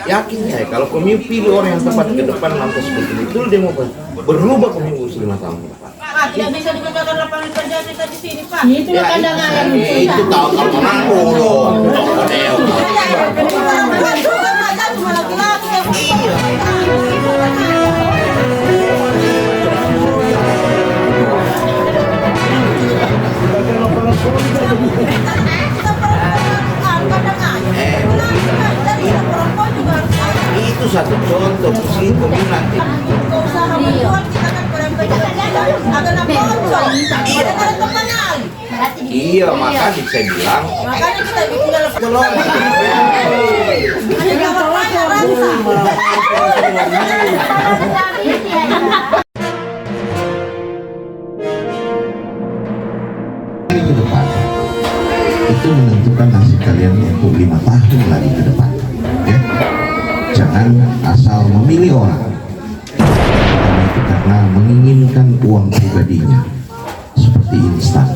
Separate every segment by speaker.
Speaker 1: Yakin saya kalau pemilu pilih orang yang tepat ke depan lantas betul dia mau berubah pemilu 5 tahun ke depan.
Speaker 2: Tidak bisa dibukakan lapangan kerja kita di sini, Pak.
Speaker 3: Itu kadang ayam
Speaker 1: Itu tahu kalau menanggung dong. Itu satu contoh situ nanti. Iya, makanya saya bilang.
Speaker 2: Makanya kita bikin dalam
Speaker 4: ke depan itu menentukan nasib kalian untuk 5 tahun lagi ke depan, ya. Jangan asal memilih orang itu karena menginginkan uang pribadinya seperti instan.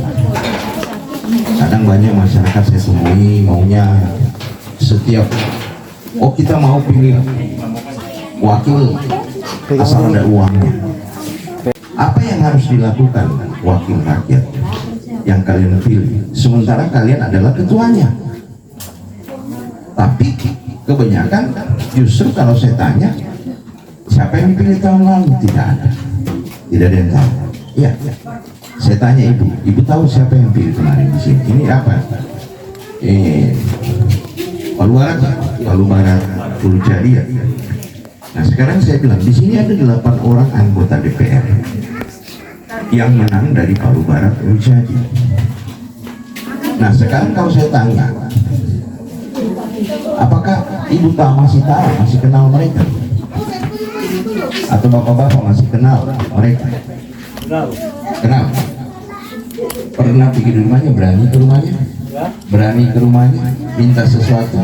Speaker 4: Kadang banyak masyarakat saya temui maunya setiap kita mau pilih wakil asal ada uangnya. Apa yang harus dilakukan wakil rakyat yang kalian pilih, sementara kalian adalah ketuanya? Tapi kebanyakan justru kalau saya tanya siapa yang dipilih tahun lalu, tidak ada yang tahu. Iya, saya tanya ibu tahu siapa yang pilih kemarin di sini? Ini apa? Palu Barat, Pulau Jadi ya. Nah sekarang saya bilang di sini ada 8 orang anggota DPR yang menang dari Palu Barat, Pulau Jadi. Nah sekarang kalau saya tanya, apakah ibu masih kenal mereka? Atau bapak-bapak masih kenal mereka? Kenal. Pernah pergi ke rumahnya, berani ke rumahnya, minta sesuatu?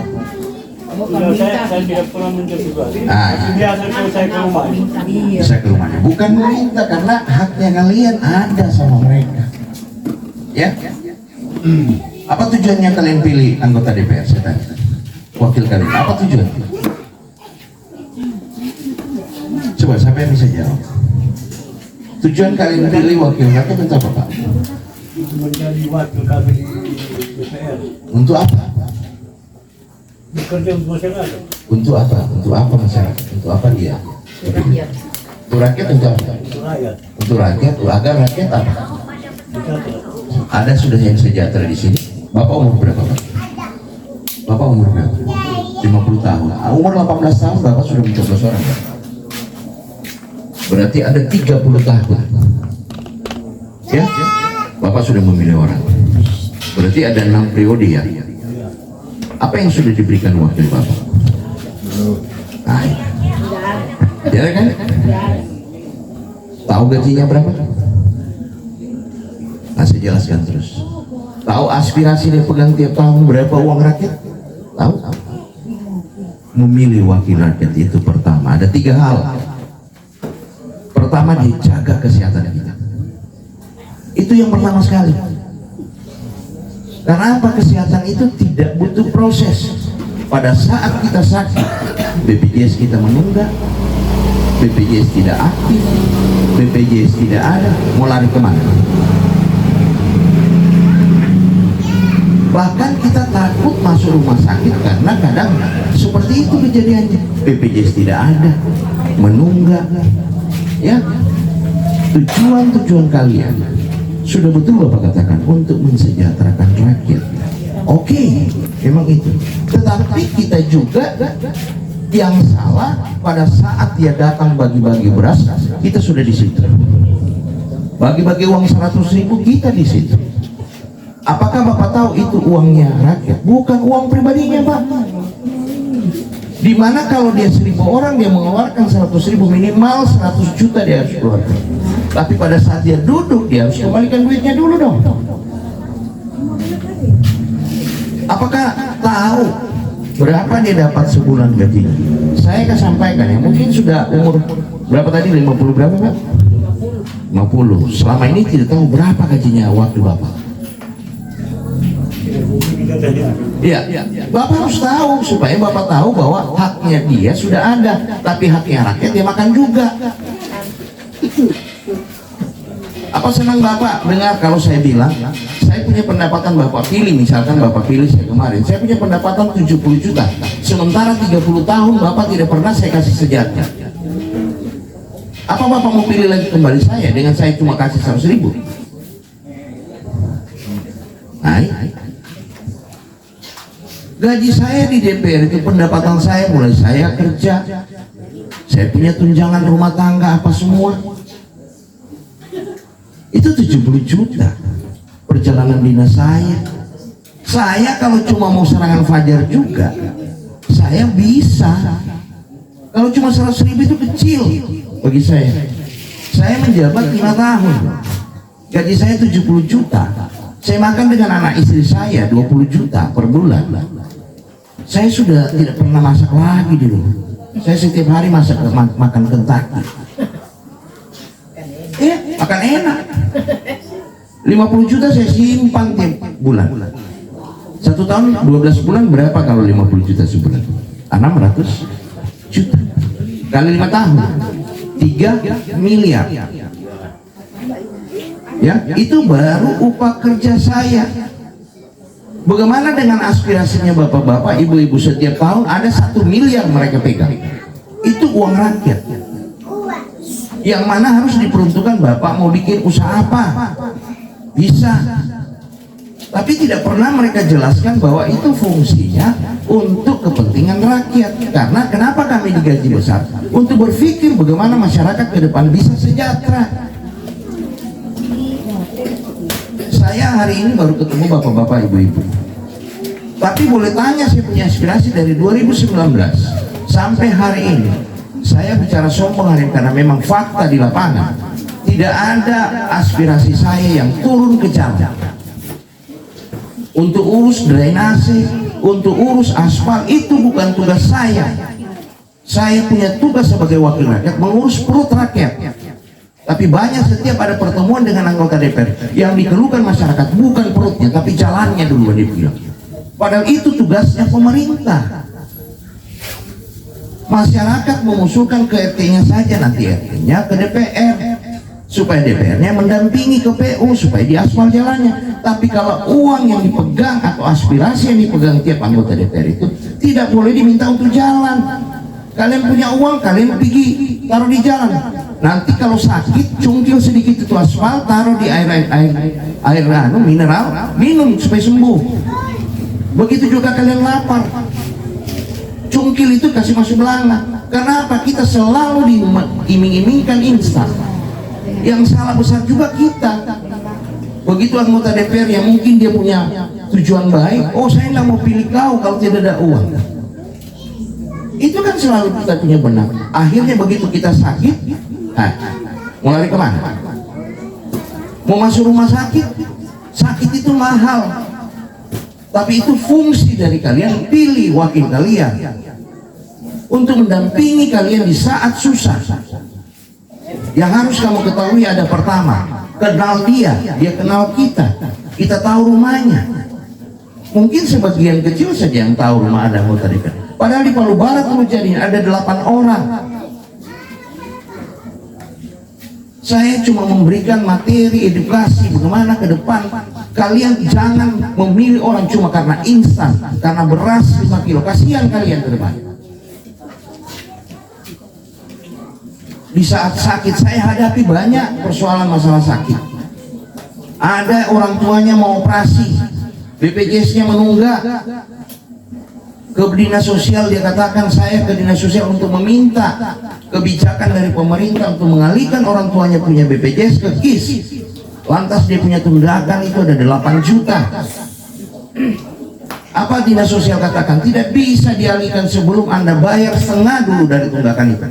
Speaker 5: Saya tidak pernah minta juga. Biasa kalau saya ke rumah.
Speaker 4: Bisa ke rumahnya. Bukan meminta, karena haknya kalian ada sama mereka. Ya? Apa tujuannya kalian pilih anggota DPR? Saya tanya. Wakil kalian. Apa tujuan? Coba siapa yang bisa jawab? Tujuan kalian pilih wakil rakyat untuk apa, Pak?
Speaker 5: Menjadi wakil kami di DPR.
Speaker 4: Untuk apa?
Speaker 5: Bekerja untuk masyarakat.
Speaker 4: Untuk apa? Untuk apa masyarakat? Untuk apa dia? Untuk rakyat, untuk apa?
Speaker 5: Untuk rakyat.
Speaker 4: Untuk rakyat, agar rakyat apa?
Speaker 5: Sejahtera.
Speaker 4: Ada sudah yang sejahtera di sini. Bapak umur berapa, Pak? Bapak umur berapa? 50 tahun. Umur 18 tahun Bapak sudah mencoblos orang, Pak. Berarti ada 30 tahun. Ya? Bapak sudah memilih orang. Berarti ada 6 periode ya. Apa yang sudah diberikan wakil Bapak? Nah, ya kan? Tahu gajinya berapa? Nah, saya jelaskan terus. Tahu aspirasi dia pegang tiap tahun berapa uang rakyat? Tahu? Memilih wakil rakyat itu pertama ada 3 hal. Pertama, dia jaga kesehatan kita. Itu yang pertama sekali. Karena apa? Kesehatan itu tidak butuh proses. Pada saat kita sakit, BPJS kita menunggak, BPJS tidak aktif, BPJS tidak ada, mau lari kemana? Bahkan kita takut masuk rumah sakit karena kadang seperti itu kejadiannya. BPJS tidak ada, menunggak. Ya, tujuan kalian sudah betul Bapak katakan untuk mensejahterakan rakyat. Oke, memang itu. Tetapi kita juga yang salah pada saat dia datang bagi-bagi beras, kita sudah di situ. Bagi-bagi uang 100.000 kita di situ. Apakah Bapak tahu itu uangnya rakyat? Bukan uang pribadinya, Pak. Dimana kalau dia 1.000 orang dia mengeluarkan 100.000, minimal 100 juta dia harus keluarkan. Tapi pada saat dia duduk dia harus kembalikan duitnya dulu dong. Apakah tahu berapa dia dapat sebulan gajinya? Saya akan sampaikan ya, mungkin sudah umur berapa tadi? 50 berapa, Pak? 50. Selama ini tidak tahu berapa gajinya waktu Bapak. Iya, Bapak harus tahu supaya Bapak tahu bahwa haknya uangnya dia sudah ada, tapi haknya rakyat dia makan juga. Apa senang Bapak dengar kalau saya bilang saya punya pendapatan Bapak pilih, misalkan Bapak pilih saya kemarin, saya punya pendapatan 70 juta, sementara 30 tahun Bapak tidak pernah saya kasih sejahtera. Apa Bapak mau pilih lagi kembali saya dengan saya cuma kasih 100.000? Gaji saya di DPR itu, pendapatan saya mulai saya kerja, saya punya tunjangan rumah tangga apa semua, itu 70 juta. Perjalanan dinas saya kalau cuma mau serangan fajar juga saya bisa. Kalau cuma 100.000 itu kecil bagi saya menjabat 5 tahun, gaji saya 70 juta, saya makan dengan anak istri saya 20 juta per bulan. Saya sudah tidak pernah masak lagi di rumah, saya setiap hari makan Kentucky. Makan enak. 50 juta saya simpan tiap bulan. 1 tahun 12 bulan berapa kalau 50 juta sebulan? 600 juta kali 5 tahun 3 miliar. Ya, itu baru upah kerja saya. Bagaimana dengan aspirasinya bapak-bapak, ibu-ibu? Setiap tahun ada 1 miliar mereka pegang. Itu uang rakyat yang mana harus diperuntukkan. Bapak mau bikin usaha apa bisa, tapi tidak pernah mereka jelaskan bahwa itu fungsinya untuk kepentingan rakyat. Karena kenapa kami digaji besar? Untuk berpikir bagaimana masyarakat ke depan bisa sejahtera. Saya hari ini baru ketemu bapak-bapak, ibu-ibu, tapi boleh tanya, saya punya aspirasi dari 2019 sampai hari ini. Saya bicara sombong hari ini karena memang fakta di lapangan tidak ada aspirasi saya yang turun ke jalan untuk urus drainase, untuk urus aspal. Itu bukan tugas saya. Saya punya tugas sebagai wakil rakyat mengurus perut rakyat. Tapi banyak setiap ada pertemuan dengan anggota DPR yang dikeluhkan masyarakat bukan perutnya tapi jalannya dulu dia bilang. Padahal itu tugasnya pemerintah. Masyarakat mengusulkan ke RT-nya saja, nanti RT-nya ke DPR supaya DPR-nya mendampingi ke PU supaya diaspal jalannya. Tapi kalau uang yang dipegang atau aspirasi yang dipegang tiap anggota DPR itu tidak boleh diminta untuk jalan. Kalian punya uang, kalian pergi taruh di jalan. Nanti kalau sakit, cungkil sedikit itu aspal, taruh di air mineral, minum supaya sembuh. Begitu juga kalian lapar, cungkil itu kasih masuk belanga. Kenapa? Kita selalu diiming-imingkan instan. Yang salah besar juga kita. Begitu anggota DPR yang mungkin dia punya tujuan baik, oh saya nggak mau pilih kau kalau tidak ada uang. Itu kan selalu kita punya benak. Akhirnya begitu kita sakit, mau lari kemana? Mau masuk rumah sakit? Sakit itu mahal. Tapi itu fungsi dari kalian, pilih wakil kalian untuk mendampingi kalian di saat susah. Yang harus kamu ketahui ada pertama, kenal dia kenal kita, kita tahu rumahnya. Mungkin sebagian kecil saja yang tahu rumah ada anggota DPR. Padahal di Palu Barat terjadi ada 8 orang. Saya cuma memberikan materi edukasi bagaimana ke depan. Kalian jangan memilih orang cuma karena instan, karena beras 5 kilo. Kasihan kalian ke depan. Di saat sakit saya hadapi banyak persoalan masalah sakit. Ada orang tuanya mau operasi, BPJS-nya menunggak. Ke dinas sosial dia katakan saya ke dinas sosial untuk meminta kebijakan dari pemerintah untuk mengalihkan orang tuanya punya BPJS ke KIS. Lantas dia punya tunggakan itu ada 8 juta. Apa dinas sosial katakan? Tidak bisa dialihkan sebelum Anda bayar setengah dulu dari tunggakan itu.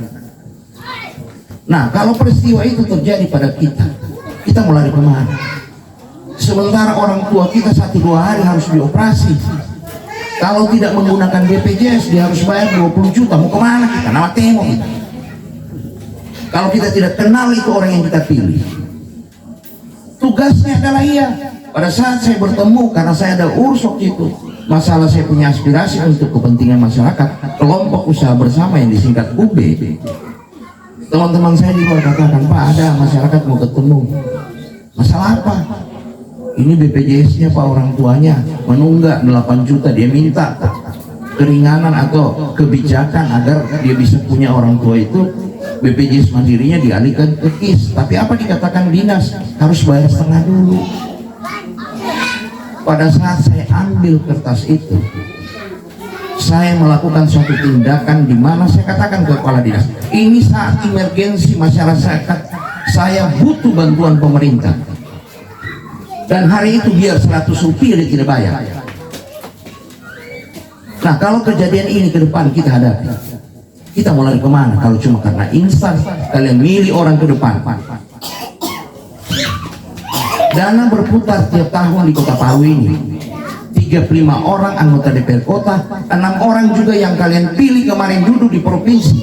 Speaker 4: Nah, kalau peristiwa itu terjadi pada kita mau lari kemana? Sementara orang tua kita 1-2 hari harus dioperasi. Kalau tidak menggunakan BPJS dia harus bayar 20 juta. Mau kemana kita? Nama temo kita. Kalau kita tidak kenal itu orang yang kita pilih. Tugasnya adalah pada saat saya bertemu, karena saya ada urus waktu itu, masalah saya punya aspirasi untuk kepentingan masyarakat, kelompok usaha bersama yang disingkat UB, teman-teman saya di luar katakan, Pak, ada masyarakat mau ketemu. Masalah apa? Ini BPJS-nya Pak, orang tuanya menunggak 8 juta, dia minta keringanan atau kebijakan agar dia bisa punya orang tua itu, BPJS mandirinya dialihkan ke KIS. Tapi apa dikatakan dinas? Harus bayar setengah dulu. Pada saat saya ambil kertas itu, saya melakukan suatu tindakan di mana saya katakan ke kepala dinas, ini saat emergensi masyarakat, saya butuh bantuan pemerintah. Dan hari itu biar 100 rupiah dia tidak bayar. Nah, kalau kejadian ini ke depan kita hadapi, kita mau lari kemana? Kalau cuma karena instan kalian milih orang ke depan. Dana berputar tiap tahun di Kota Palu ini, 35 orang anggota DPR kota, 6 orang juga yang kalian pilih kemarin duduk di provinsi.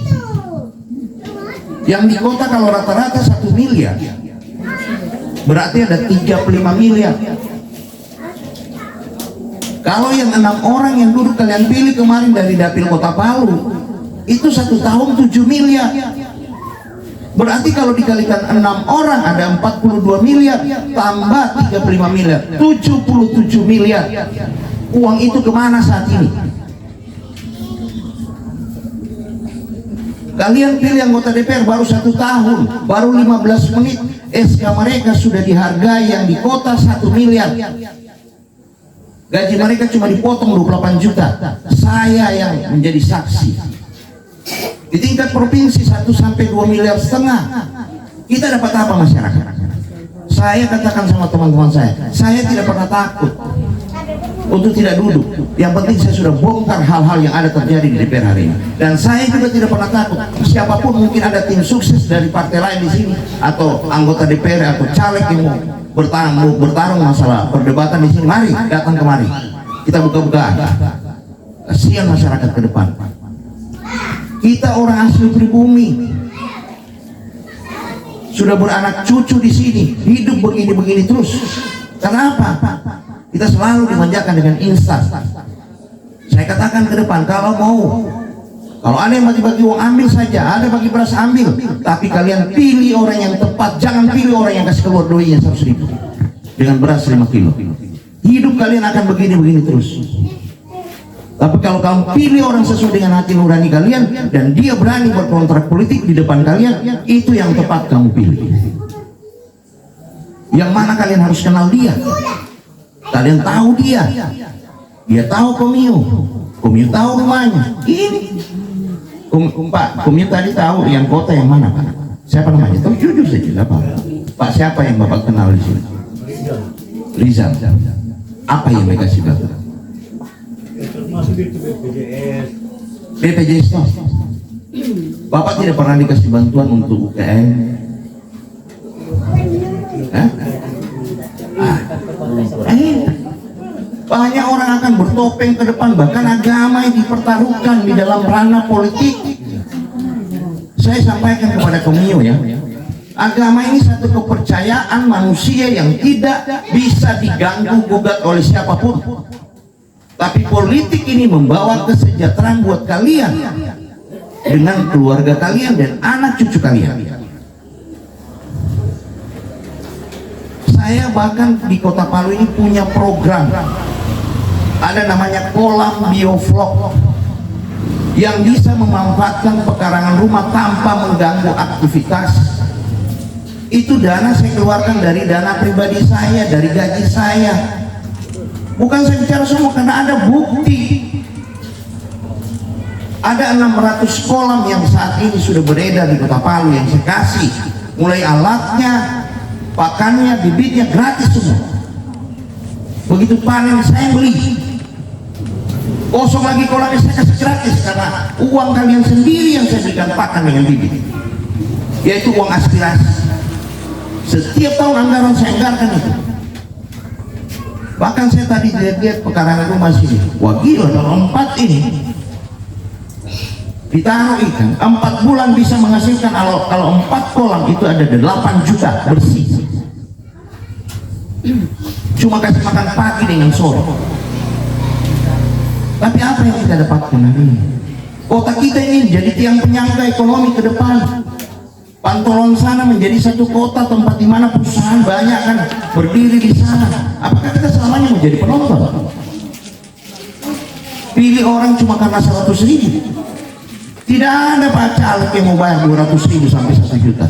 Speaker 4: Yang di kota kalau rata-rata 1 miliar, berarti ada 35 miliar. Kalau yang 6 orang yang duduk kalian pilih kemarin dari Dapil Kota Palu, itu 1 tahun 7 miliar. Berarti kalau dikalikan 6 orang ada 42 miliar, tambah 35 miliar, 77 miliar. Uang itu kemana saat ini? Kalian pilih anggota DPR baru 1 tahun, baru 15 menit, SK mereka sudah dihargai yang di kota 1 miliar. Gaji mereka cuma dipotong 28 juta. Saya yang menjadi saksi. Di tingkat provinsi 1 sampai 2,5 miliar. Kita dapat apa masyarakat? Saya katakan sama teman-teman saya tidak pernah takut untuk tidak duduk. Yang penting saya sudah bongkar hal-hal yang ada terjadi di DPR hari ini. Dan saya juga tidak pernah takut. Siapapun, mungkin ada tim sukses dari partai lain di sini, atau anggota DPR atau caleg yang mau bertarung masalah perdebatan di sini, mari datang kemari. Kita buka-bukaan. Kasihan masyarakat ke depan. Kita orang asli pribumi, sudah beranak cucu di sini, hidup begini-begini terus. Kenapa? Kita selalu dimanjakan dengan instan. Saya katakan ke depan, kalau ada yang bagi-bagi uang, ambil saja. Ada bagi beras, ambil. Tapi kalian pilih orang yang tepat. Jangan pilih orang yang kasih keluar doinya 100.000 dengan beras 5 kilo. Hidup kalian akan begini-begini terus. Tapi kalau kamu pilih orang sesuai dengan hati nurani kalian, dan dia berani berkontrak politik di depan kalian, itu yang tepat kamu pilih. Yang mana kalian harus kenal dia. Kalian tahu dia tahu Komio tahu rumahnya. Ini Pak Komio tadi tahu yang kota yang mana Pak? Siapa namanya? Tahu jujur saja Pak. Pak siapa yang Bapak kenal di sini? Rizal. Apa yang mereka kasih Bapak?
Speaker 5: Masuk itu
Speaker 4: BPJS toh. Bapak tidak pernah dikasih bantuan untuk UKM. Banyak orang akan bertopeng ke depan, bahkan agama yang dipertaruhkan di dalam ranah politik. Saya sampaikan kepada Komio ya, agama ini satu kepercayaan manusia yang tidak bisa diganggu gugat oleh siapapun. Tapi politik ini membawa kesejahteraan buat kalian dengan keluarga kalian dan anak cucu kalian. Saya bahkan di Kota Palu ini punya program, ada namanya kolam biovlog, yang bisa memanfaatkan pekarangan rumah tanpa mengganggu aktivitas. Itu dana saya keluarkan dari dana pribadi saya, dari gaji saya. Bukan saya bicara semua, karena ada bukti. Ada 600 kolam yang saat ini sudah beredar di Kota Palu yang saya kasih, mulai alatnya, pakannya, bibitnya gratis semua. Begitu panen saya beli. Kosong lagi kolamnya saya kasih gratis, karena uang kalian sendiri yang saya berikan pakan dengan bibit, yaitu uang aspirasi. Setiap tahun anggaran saya anggarkan itu. Bahkan saya tadi lihat pekarangan rumah sini, wah gila, kalau 4 ini ditaruh ikan 4 bulan bisa menghasilkan, kalau 4 kolam itu ada 8 juta bersih. Cuma kasih makan pagi dengan sore. Tapi apa yang kita dapatkan hari ini? Kota kita ini jadi tiang penyangga ekonomi ke depan. Pantolon sana menjadi satu kota tempat di mana perusahaan banyak kan berdiri di sana. Apakah kita selamanya mau jadi penonton? Pilih orang cuma karena 100.000. Tidak ada Pak caleg yang mau bayar 200.000 sampai 1 juta.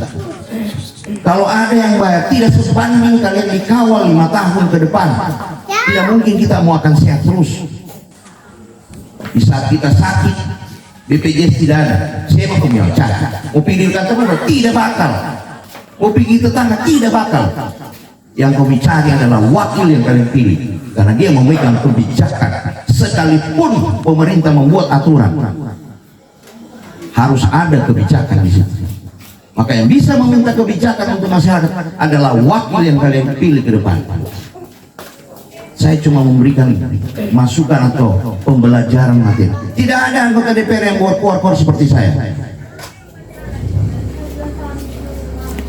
Speaker 4: Kalau ada yang bayar, tidak sebanding kalian dikawal 5 tahun ke depan. Tidak mungkin kita mau akan sehat terus. Di saat kita sakit, BPJS tidak ada. Saya mau punya cara. Mau pilih kantor tidak bakal. Mau pilih tetangga tidak bakal. Yang kau cari adalah wakil yang kalian pilih, karena dia memegang kebijakan. Sekalipun pemerintah membuat aturan, harus ada kebijakan di situ. Maka yang bisa meminta kebijakan untuk masyarakat adalah wakil yang kalian pilih ke depan. Saya cuma memberikan masukan atau pembelajaran materi. Tidak ada anggota DPR yang keluar-keluar seperti saya.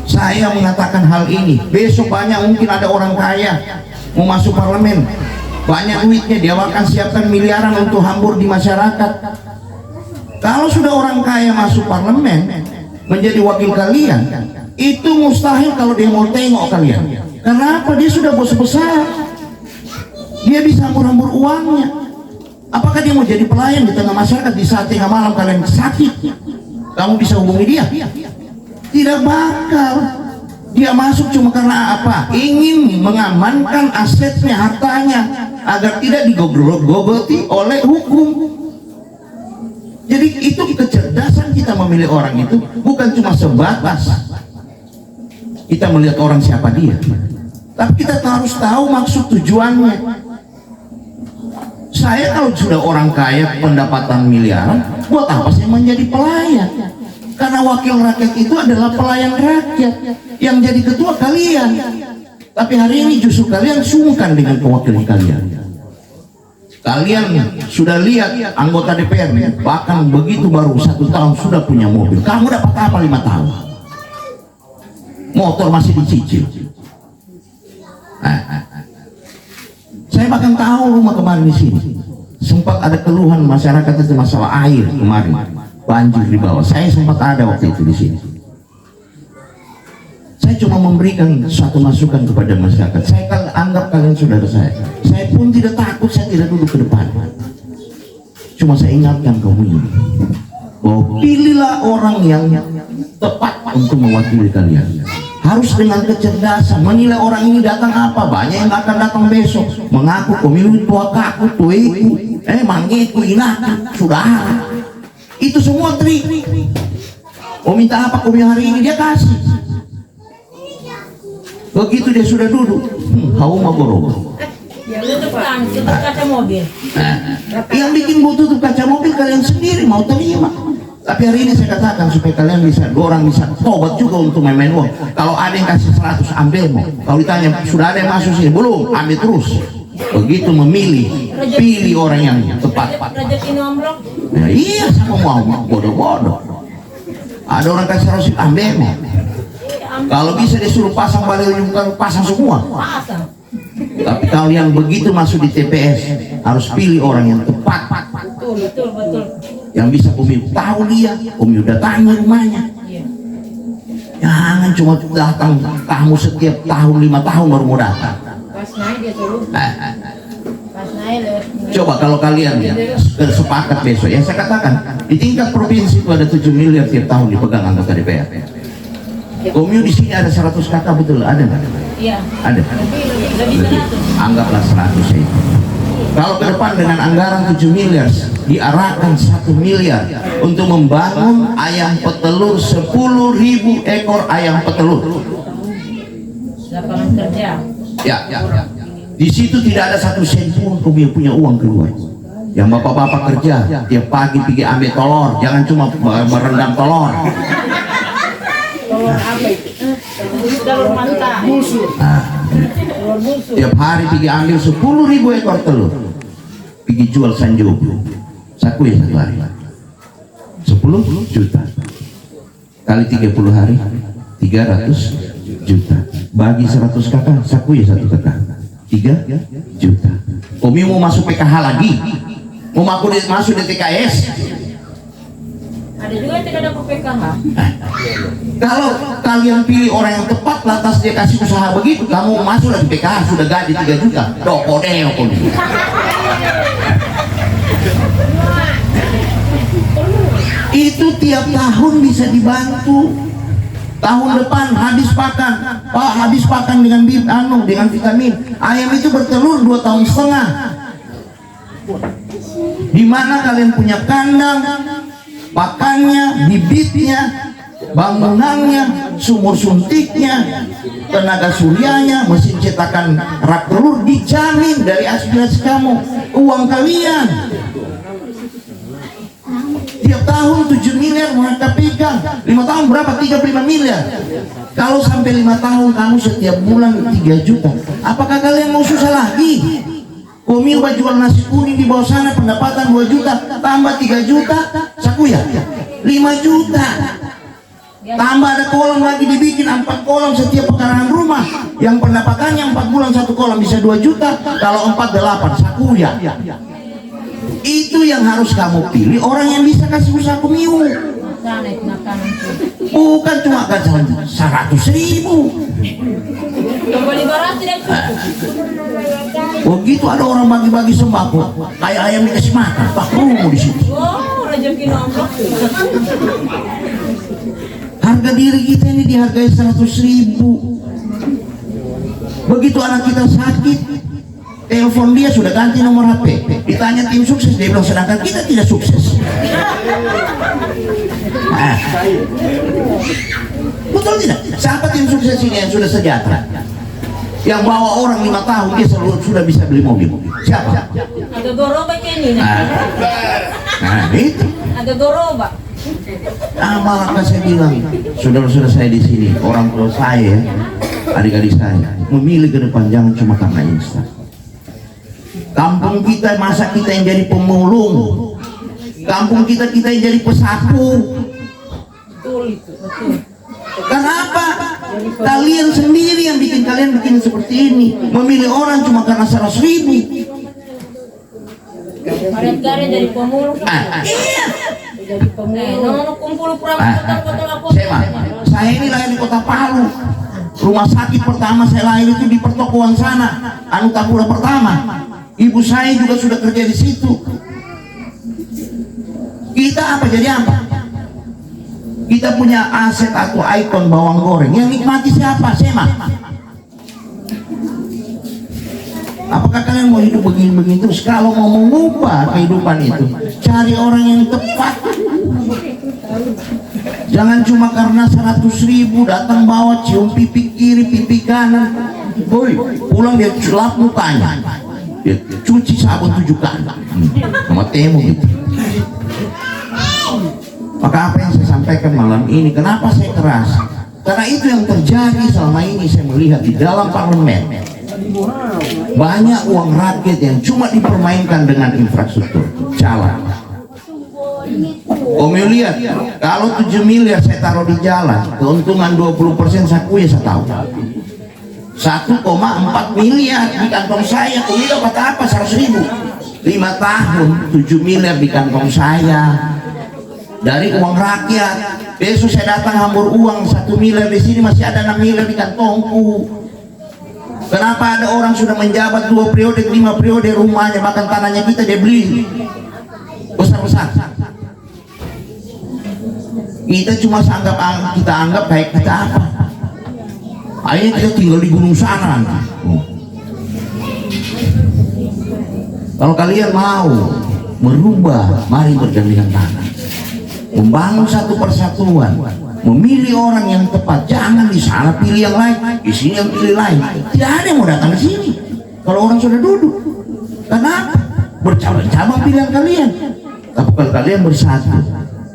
Speaker 4: Saya mengatakan hal ini. Besok banyak mungkin ada orang kaya mau masuk parlemen, banyak duitnya, dia akan siapkan miliaran untuk hambur di masyarakat. Kalau sudah orang kaya masuk parlemen menjadi wakil kalian, itu mustahil kalau dia mau tengok kalian. Kenapa? Dia sudah bos besar, dia bisa hambur-hambur uangnya. Apakah dia mau jadi pelayan di tengah masyarakat di saat tengah malam kalian sakit? Kamu bisa hubungi dia? Tidak bakal. Dia masuk cuma karena apa? Ingin mengamankan asetnya, hartanya, agar tidak digogoti oleh hukum. Jadi itu kecerdasan kita memilih orang itu bukan cuma sebatas kita melihat orang siapa dia, tapi kita harus tahu maksud tujuannya. Saya kalau sudah orang kaya pendapatan miliaran, buat apa saya menjadi pelayan? Karena wakil rakyat itu adalah pelayan rakyat, yang jadi ketua kalian. Tapi hari ini justru kalian sungkan dengan kewakilan kalian. Kalian sudah lihat anggota DPR, bahkan begitu baru 1 tahun sudah punya mobil. Kamu dapat apa 5 tahun? Motor masih dicicil. Saya bahkan tahu rumah kemarin di sini sempat ada keluhan masyarakat itu masalah air kemarin, banjir di bawah. Saya sempat ada waktu itu di sini. Saya cuma memberikan suatu masukan kepada masyarakat. Saya kan anggap kalian saudara saya. Saya pun tidak takut, saya tidak duduk ke depan. Cuma saya ingatkan kamu ini, bahwa pilihlah orang yang tepat untuk mewakili kalian. Harus dengan kecerdasan menilai orang ini datang apa. Banyak yang akan datang besok mengaku pemilu tua kaku tuiku, mangiku inaku sudah. Itu semua trik. Mau minta apa kau hari ini dia kasih. Begitu dia sudah duduk, hauma borobo.
Speaker 2: Tutup kaca mobil.
Speaker 4: Yang bikin butuh tutup kaca mobil kalian sendiri mau terima. Tapi hari ini saya katakan supaya kalian bisa, orang bisa tobat juga untuk main-main uang. Kalau ada yang kasih 100 ambil mau. Kalau ditanya sudah ada yang masuk sini belum, ambil terus. Begitu memilih, pilih orang yang tepat.
Speaker 2: Rezeki nomblok.
Speaker 4: Nah, iya sama mau bodoh-bodoh. Ada orang kasih 100 ambil mau. Kalau bisa disuruh pasang balik pasang semua.
Speaker 2: Pasang.
Speaker 4: Tapi kalau yang begitu masuk di TPS harus pilih orang yang tepat.
Speaker 2: Betul.
Speaker 4: Yang bisa Umi tahu dia, Umi udah tanya rumahnya.
Speaker 2: Iya.
Speaker 4: Jangan cuma datang tamu setiap tahun 5 tahun baru mau datang.
Speaker 2: Pas naik dia suruh. Pas naik lewat.
Speaker 4: Coba kalau kalian ya sepakat besok, ya saya katakan di tingkat provinsi itu ada 7 miliar tiap tahun dipegang anggota DPR. Komu di sini ada 100 kakak betul, ada nggak?
Speaker 2: Iya.
Speaker 4: Ada.
Speaker 2: Lebih 100.
Speaker 4: Anggaplah 100 ya. Kalau ke depan dengan anggaran 7 miliar diarahkan 1 miliar untuk membangun ayam petelur 10.000 ekor ayam petelur.
Speaker 2: Lapangan kerja.
Speaker 4: Ya. Di situ tidak ada 1 sen pun kamu punya uang keluar. Yang bapak-bapak kerja tiap pagi pergi ambil telur, jangan cuma merendam telur.
Speaker 2: Telur apa? Telur manta. Telur busuk.
Speaker 4: Tiap hari pergi ambil 10.000 ekor telur, pergi jual sanjogo. Saku ya 1 hari 10 juta kali 30 hari 300 juta bagi 100 kakak, saku ya 1 kakak 3 juta. Komi mau masuk PKH lagi mau masuk di TKS.
Speaker 2: Ada juga yang tidak ada PKH.
Speaker 4: Kalau kalian pilih orang yang tepat, lantas dia kasih usaha begitu, kamu masuk lagi PKH, sudah gaji 3 juta. Dokodeo. Itu tiap tahun bisa dibantu. Tahun depan habis pakan, Pak, habis pakan dengan dengan vitamin. Ayam itu bertelur 2,5 tahun. Di mana kalian punya kandang, pakannya, bibitnya, bangunannya, sumur suntiknya, tenaga suryanya, mesin cetakan rak telur, dijamin dari aspirasi kamu, uang kalian. Tiap tahun 7 miliar mereka pegang. 5 tahun berapa? 35 miliar. Kalau sampai 5 tahun kamu setiap bulan 3 juta, apakah kalian mau susah lagi? Komil jual nasi kuning di bawah sana, pendapatan 2 juta, tambah 3 juta, saku ya 5 juta. Tambah ada kolam lagi dibikin 4 kolam setiap pekarangan rumah, yang pendapatannya 4 bulan 1 kolam bisa 2 juta, kalau 4 8 saku ya. Itu yang harus kamu pilih, orang yang bisa kasih usaha Komiu. Bukan cuma gajian 100.000.
Speaker 2: Kembali barat tidak cukup.
Speaker 4: Begitu ada orang bagi-bagi sembako, kayak ayam dikasih makan, tak perlu di situ.
Speaker 2: Oh, rezeki nomplok.
Speaker 4: Harga diri kita ini dihargai 100.000. Begitu anak kita sakit, telepon dia sudah ganti nomor HP, ditanya tim sukses, dia bilang sedangkan kita tidak sukses. Nah, betul tidak? Siapa tim sukses ini yang sudah sejahtera? Yang bawa orang 5 tahun dia sudah bisa beli mobil. Siapa?
Speaker 2: Ada goroba kayak ini.
Speaker 4: Nah itu.
Speaker 2: Ada goroba.
Speaker 4: Maka saya bilang, saudara-saudara saya di sini, orang tua saya, adik-adik saya, memilih ke depan jangan cuma karena instan. Kampung kita, masa kita yang jadi pemulung, kampung kita yang jadi pesapu.
Speaker 2: Betul itu, betul.
Speaker 4: Kenapa? Kalian sendiri yang bikin kalian bikin seperti ini, memilih orang cuma karena 100.000.
Speaker 2: Karet-karet dari pemulung.
Speaker 4: Iya.
Speaker 2: Jadi pemulung. Kumpul kotor-kotor apa?
Speaker 4: Saya ini lahir di Kota Palu. Rumah sakit pertama saya lahir itu di pertokoan sana, Anu Tapura pertama. Ibu saya juga sudah kerja di situ. Kita apa jadi apa? Kita punya aset atau ikon bawang goreng. Yang nikmati siapa? Sema. Apakah kalian mau hidup begini-begini terus? Kalau mau mengubah kehidupan itu, cari orang yang tepat. Jangan cuma karena 100.000 datang bawa cium pipi kiri, pipi kanan. Boy, pulang dia celap mukanya. Dia cuci sabun 7 kali sama temu gitu. Maka apa yang saya sampaikan malam ini, kenapa saya keras? Karena itu yang terjadi selama ini. Saya melihat di dalam parlemen banyak uang rakyat yang cuma dipermainkan dengan infrastruktur jalan. Om lihat, kalau 7 miliar saya taruh di jalan, keuntungan 20% saku ya saya tahu. 1,4 miliar di kantong saya. Ini dapat apa? 100.000. 5 tahun 7 miliar di kantong saya dari uang rakyat. Besok saya datang hambur uang 1 miliar di sini, masih ada 6 miliar di kantongku. Kenapa ada orang sudah menjabat 2 periode, 5 periode, rumahnya bahkan tanahnya kita dia beli besar-besar. Kita cuma kita anggap kayak kita apa? Akhirnya kita tinggal di gunung sana. Kalau kalian mau merubah, mari bergandengan tangan, membangun satu persatuan, memilih orang yang tepat. Jangan di sana pilih yang lain, di sini yang pilih lain. Tidak ada yang mau datang ke sini kalau orang sudah duduk. Karena bercabang-cabang pilihan kalian. Tapi kalau kalian bersatu,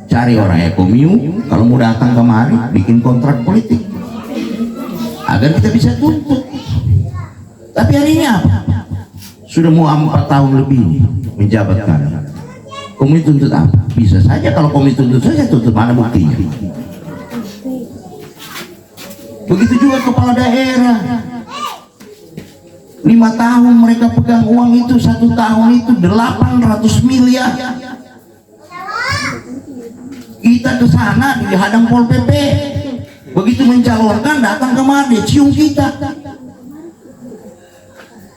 Speaker 4: cari orang ekonomi, kalau mau datang kemari bikin kontrak politik agar kita bisa tuntut. Tapi hari ini apa? Sudah mau 4 tahun lebih menjabat kalian. Kamu tuntut apa? Bisa saja kalau kamu tuntut saja, tuntut mana buktinya? Begitu juga kepala daerah. 5 tahun mereka pegang uang itu, 1 tahun itu 800 miliar. Kita ke sana dihadang Pol PP, begitu mencalonkan datang kemari cium kita.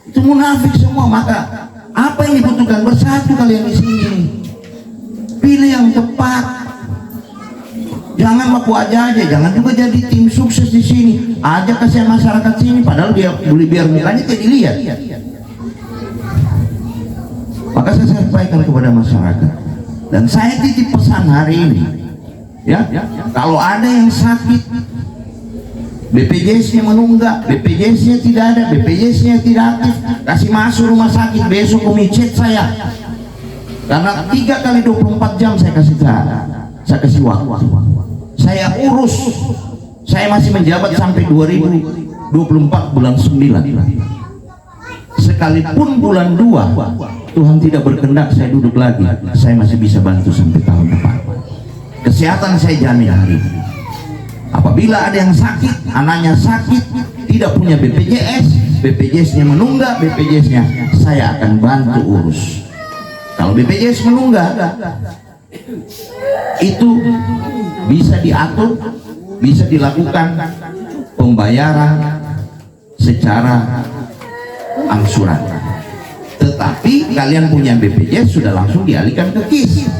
Speaker 4: Itu munafik semua. Maka apa yang dibutuhkan? Bersatu kalian di sini, pilih yang tepat. Jangan maku aja, jangan juga jadi tim sukses di sini. Ajak kasihan masyarakat sini, padahal dia boleh biar mukanya tidak dilihat. Maka saya sampaikan kepada masyarakat, dan saya titip pesan hari ini, ya, kalau ada yang sakit, BPJS-nya menunggak, BPJS-nya tidak ada, BPJS-nya tidak aktif, kasih masuk rumah sakit, besok chat saya, karena 3 kali 24 jam saya kasih waktu. Saya urus, saya masih menjabat sampai 2024 bulan 9. Sekalipun bulan 2 Tuhan tidak berkehendak saya duduk lagi, saya masih bisa bantu sampai tahun depan. Kesehatan saya jamin hari ini. Apabila ada yang sakit, anaknya sakit, tidak punya BPJS, BPJS-nya menunggak, BPJS-nya saya akan bantu urus. Kalau BPJS menunggak, itu bisa diatur, bisa dilakukan pembayaran secara angsuran. Tetapi kalian punya BPJS sudah langsung dialihkan ke KIS.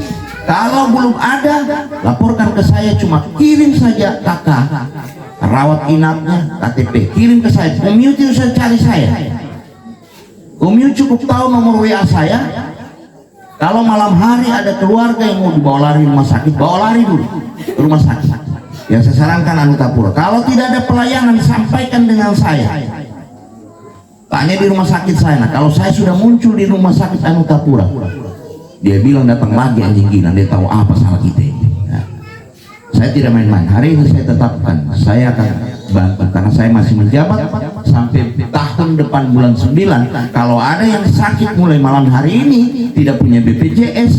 Speaker 4: Kalau belum ada, laporkan ke saya, cuma kirim saja kakak rawat inapnya, KTP, kirim ke saya. Komiu itu bisa cari saya. Komiu cukup tahu nomor WA saya. Kalau malam hari ada keluarga yang mau dibawa lari rumah sakit, bawa lari dulu ke rumah sakit. Yang saya sarankan Anutapura. Kalau tidak ada pelayanan, sampaikan dengan saya. Tanya di rumah sakit saya. Nah, kalau saya sudah muncul di rumah sakit Anutapura, dia bilang datang lagi anjing gila, dia tahu apa salah kita ini. Nah, saya tidak main-main. Hari ini saya tetapkan, saya akan bantu karena saya masih menjabat sampai tahun depan bulan 9. Kalau ada yang sakit mulai malam hari ini, tidak punya BPJS,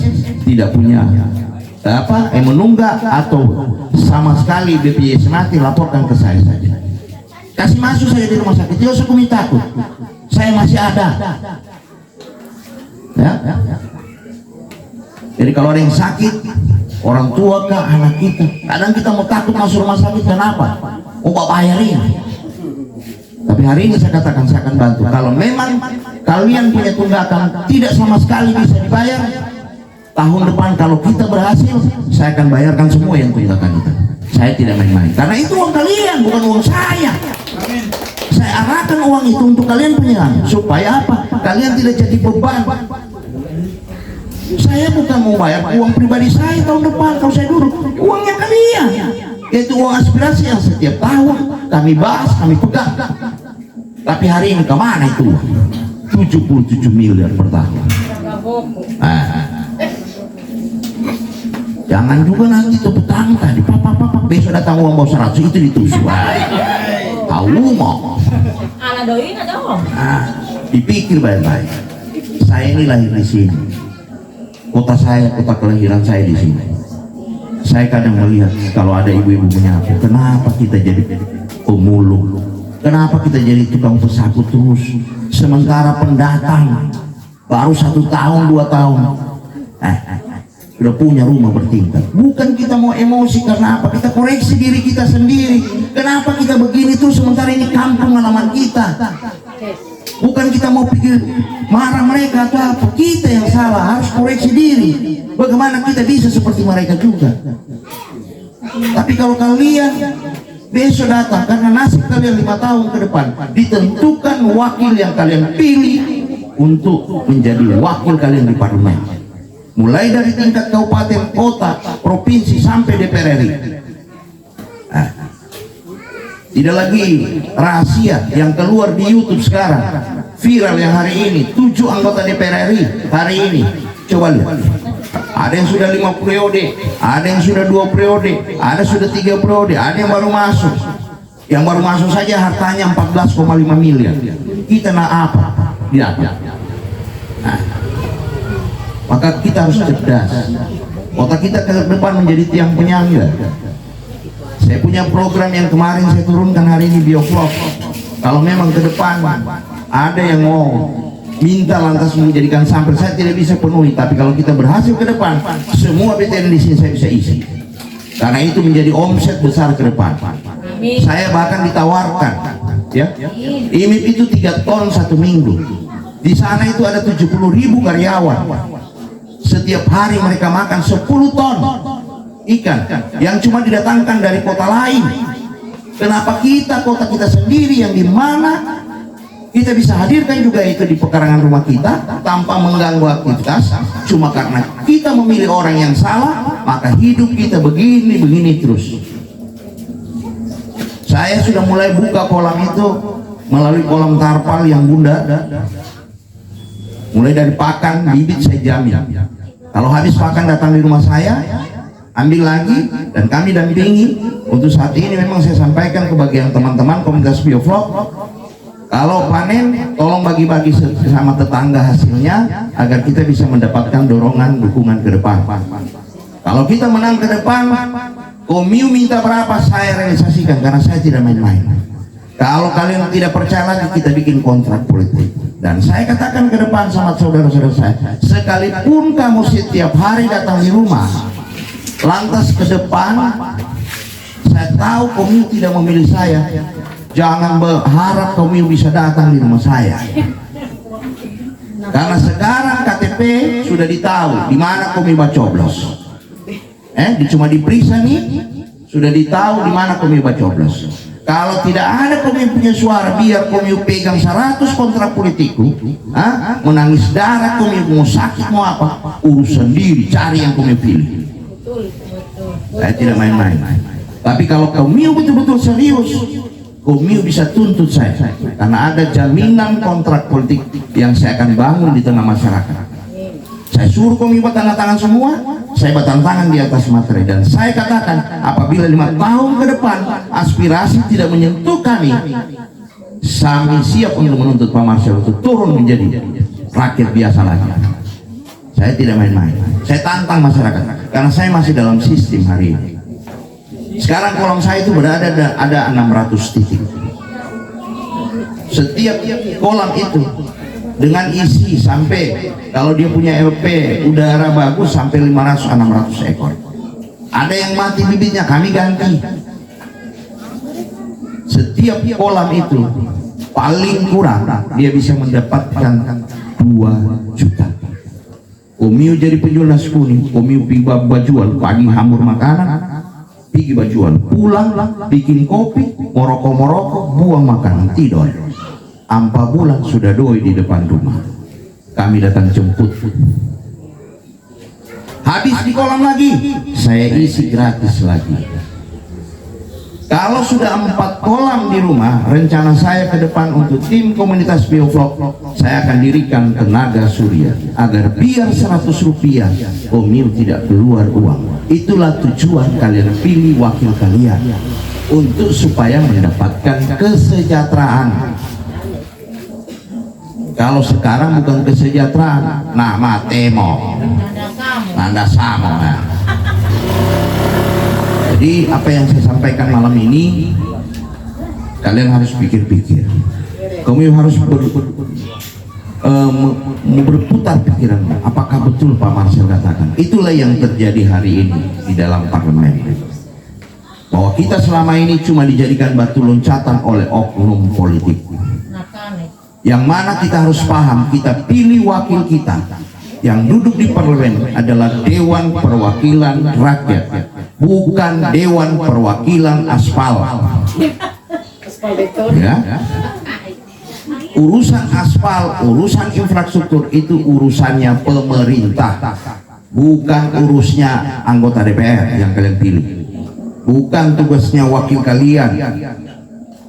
Speaker 4: tidak punya menunggak atau sama sekali BPJS mati, laporkan ke saya saja. Kasih masuk saya di rumah sakit, tidak usah kumi takut, saya masih ada. Ya. Jadi kalau ada yang sakit, orang tua kah, anak kita, kadang kita mau takut masuk rumah sakit, kenapa? Oh, bayarin. Tapi hari ini saya katakan saya akan bantu. Kalau memang kalian punya tunggakan tidak sama sekali bisa dibayar, tahun depan kalau kita berhasil, saya akan bayarkan semua yang tunggakan itu. Saya tidak main-main, karena itu uang kalian, bukan uang saya. Saya arahkan uang itu untuk kalian punya, supaya apa? Kalian tidak jadi beban. Saya bukan mau bayar uang pribadi saya tahun depan kalau saya duduk, uangnya kalian. Itu uang aspirasi yang setiap tahun kami bahas, kami pegang. Tapi hari ini kemana itu? 77 miliar per tahun. Jangan juga nanti itu petang tadi, papa besok datang uang bawa 100 itu ditusuk. Tahu mau?
Speaker 2: Ala doin ada om.
Speaker 4: Dipikir baik-baik. Saya ini lahir di sini. Kota saya, kota kelahiran saya di sini. Saya kadang melihat kalau ada ibu-ibu menyapu, kenapa kita jadi pemulung? Kenapa kita jadi tukang pesaku terus? Sementara pendatang baru 1 tahun 2 tahun sudah punya rumah bertingkat. Bukan kita mau emosi, karena apa? Kita koreksi diri kita sendiri. Kenapa kita begini tuh sementara ini kampung halaman kita? Bukan kita mau pikir marah mereka atau apa. Kita yang salah, harus koreksi diri. Bagaimana kita bisa seperti mereka juga. Tapi kalau kalian besok datang, karena nasib kalian 5 tahun ke depan ditentukan wakil yang kalian pilih untuk menjadi wakil kalian di parlemen, mulai dari tingkat kabupaten, kota, provinsi sampai DPR RI. Tidak lagi rahasia yang keluar di YouTube sekarang, viral yang hari ini, 7 anggota DPR RI hari ini. Coba lihat, ada yang sudah 5 periode, ada yang sudah 2 periode, ada sudah 3 periode, ada yang baru masuk. Yang baru masuk saja hartanya 14,5 miliar. Kita nak apa? Tidak. Maka kita harus cerdas. Kota kita ke depan menjadi tiang penyangga. Saya punya program yang kemarin saya turunkan hari ini, biovlog. Kalau memang ke depan ada yang mau minta lantas menjadikan sampel, saya tidak bisa penuhi. Tapi kalau kita berhasil ke depan, semua BTN di sini saya bisa isi, karena itu menjadi omset besar ke depan. Saya bahkan ditawarkan, ya, IMIP itu 3 ton 1 minggu. Di sana itu ada 70.000 karyawan. Setiap hari mereka makan 10 ton ikan yang cuma didatangkan dari kota lain. Kenapa kota kita sendiri yang di mana kita bisa hadirkan juga itu di pekarangan rumah kita tanpa mengganggu aktivitas? Cuma karena kita memilih orang yang salah, maka hidup kita begini terus. Saya sudah mulai buka kolam itu melalui kolam tarpal yang bunda. Mulai dari pakan, bibit saya jamin. Kalau habis pakan datang di rumah saya, ambil lagi, dan kami dampingi. Untuk saat ini memang saya sampaikan ke bagian teman-teman komunitas bioflok, kalau panen tolong bagi-bagi sama tetangga hasilnya agar kita bisa mendapatkan dorongan dukungan ke depan. Kalau kita menang ke depan, Komiu minta berapa saya realisasikan, karena saya tidak main-main. Kalau kalian tidak percaya lagi, kita bikin kontrak politik. Dan saya katakan ke depan sama saudara-saudara saya, sekalipun kamu setiap hari datang di rumah, lantas ke depan saya tahu Komiu tidak memilih saya, jangan berharap Komiu bisa datang di rumah saya. Karena sekarang KTP sudah ditahu di mana Komiu coblos. Cuma diperiksa nih, sudah ditahu di mana Komiu coblos. Kalau tidak ada Komiu punya suara, biar Komiu pegang 100 kontrak politikku, menangis darah Komiu, mau sakit mau apa, urus sendiri, cari yang Komiu pilih. Saya tidak main-main. Tapi kalau Komiu betul-betul serius, Komiu bisa tuntut saya, karena ada jaminan kontrak politik yang saya akan bangun di tengah masyarakat. Saya suruh Komiu tanda tangan semua, saya batang tangan di atas materai, dan saya katakan apabila 5 tahun ke depan aspirasi tidak menyentuh kami siap untuk menuntut Pak Marcel untuk turun menjadi rakyat biasa lagi. Saya tidak main-main, saya tantang masyarakat, karena saya masih dalam sistem hari ini. Sekarang kolam saya itu berada ada 600 titik. Setiap kolam itu dengan isi sampai, kalau dia punya LP udara bagus, sampai 500-600 ekor. Ada yang mati bibitnya, kami ganti. Setiap kolam itu paling kurang dia bisa mendapatkan 2 juta. Komiu jadi penjual nasi kuning, Komiu piba bajual, pagi hamur makanan, pergi bajuan, pulang bikin kopi, moroko, buang makanan, tidur. 4 bulan sudah doi di depan rumah. Kami datang jemput. Habis di kolam lagi, saya isi gratis lagi. Kalau sudah 4 kolam di rumah, rencana saya ke depan untuk tim komunitas bioflok, saya akan dirikan tenaga surya agar biar 100 rupiah Komiu tidak keluar uang. Itulah tujuan kalian pilih wakil kalian, untuk supaya mendapatkan kesejahteraan. Kalau sekarang bukan kesejahteraan, nah matemo, nanda sama. Jadi apa yang saya sampaikan malam ini, kalian harus pikir-pikir. Kamu harus berputar pikiran, apakah betul Pak Marcel katakan. Itulah yang terjadi hari ini di dalam parlemen, bahwa kita selama ini cuma dijadikan batu loncatan oleh oknum politik. Yang mana kita harus paham, kita pilih wakil kita yang duduk di parlemen adalah Dewan Perwakilan Rakyat, bukan Dewan Perwakilan Aspal. Ya. Urusan aspal, urusan infrastruktur itu urusannya pemerintah, bukan urusnya anggota DPR yang kalian pilih. Bukan tugasnya wakil kalian.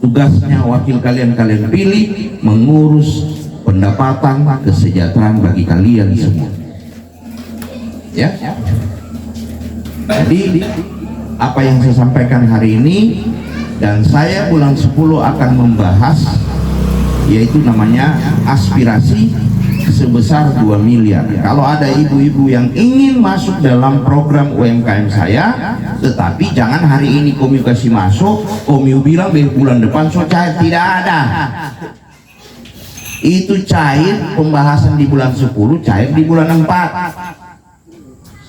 Speaker 4: Tugasnya wakil kalian pilih mengurus pendapatan, kesejahteraan bagi kalian semua. Ya. Jadi apa yang saya sampaikan hari ini, dan saya bulan 10 akan membahas, yaitu namanya aspirasi sebesar 2 miliar. Kalau ada ibu-ibu yang ingin masuk dalam program UMKM saya, tetapi jangan hari ini Komiu kasih masuk, Komiu bilang bulan depan so cair, tidak ada. Itu cair pembahasan di bulan 10, cair di bulan 4.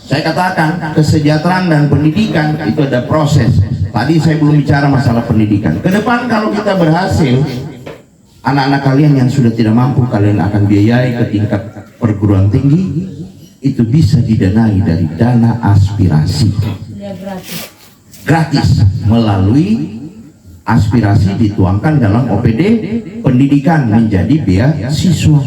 Speaker 4: Saya katakan kesejahteraan dan pendidikan itu ada proses. Tadi saya belum bicara masalah pendidikan. Ke depan kalau kita berhasil, anak-anak kalian yang sudah tidak mampu kalian akan biayai ke tingkat perguruan tinggi, itu bisa didanai dari dana aspirasi.
Speaker 2: Ya,
Speaker 4: Gratis melalui aspirasi dituangkan dalam OPD pendidikan menjadi beasiswa.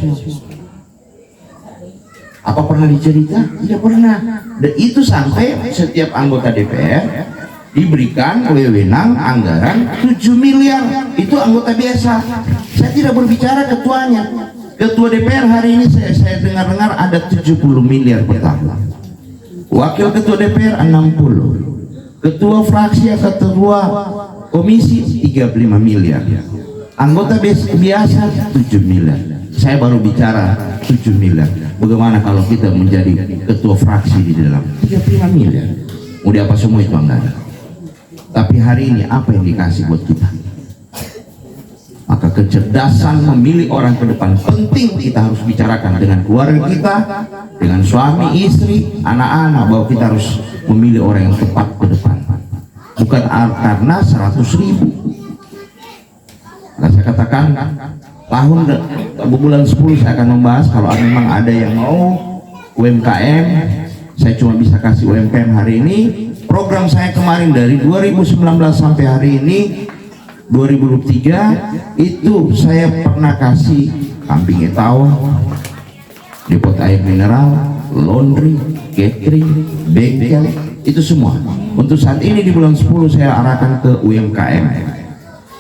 Speaker 4: Apa pernah dicerita? Tidak pernah. Dan itu sampai setiap anggota DPR diberikan wewenang anggaran 7 miliar. Itu anggota biasa. Saya tidak berbicara ketuanya. Ketua DPR hari ini saya dengar-dengar ada 70 miliar per tahun. Wakil ketua DPR 60. Ketua fraksi atau ketua komisi 35 miliar. Anggota biasa 7 miliar. Saya baru bicara 7 miliar. Bagaimana kalau kita menjadi ketua fraksi di dalam 35 miliar? Mau apa semua itu anggaran? Tapi hari ini apa yang dikasih buat kita? Maka kecerdasan memilih orang ke depan penting. Kita harus bicarakan dengan keluarga kita, dengan suami, istri, anak-anak, bahwa kita harus memilih orang yang tepat ke depan. Bukan karena 100.000. Nah, saya katakan bulan 10 saya akan membahas kalau memang ada yang mau UMKM. Saya cuma bisa kasih UMKM hari ini. Program saya kemarin dari 2019 sampai hari ini 2023 itu saya pernah kasih kambing etawa, depot air mineral, laundry, catering, bengkel, itu semua. Untuk saat ini di bulan 10 saya arahkan ke UMKM.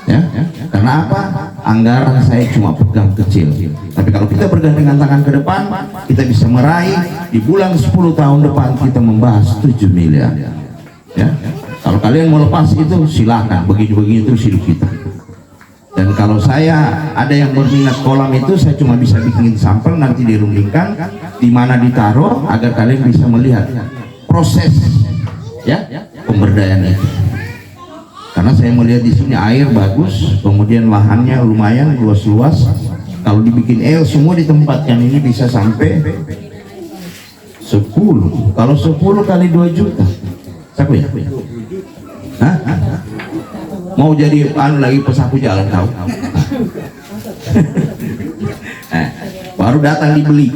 Speaker 4: Ya, karena apa? Anggaran saya cuma pegang kecil. Tapi kalau kita bergandengan tangan ke depan, kita bisa meraih di bulan 10 tahun depan kita membahas 7 miliar. Ya, kalau kalian mau lepas itu silakan, begini-begini terus hidup kita. Dan kalau saya ada yang berminat kolam itu, saya cuma bisa bikin sampel, nanti dirundingkan di mana ditaruh agar kalian bisa melihat proses ya pemberdayaan itu. Karena saya melihat di sini air bagus, kemudian lahannya lumayan luas-luas. Kalau dibikin semua ditempatkan ini bisa sampai 10. Kalau 10 kali 2 juta. Siapa ya? Hah? Mau jadi lagi pesaku jalan tahu? Baru datang dibeli.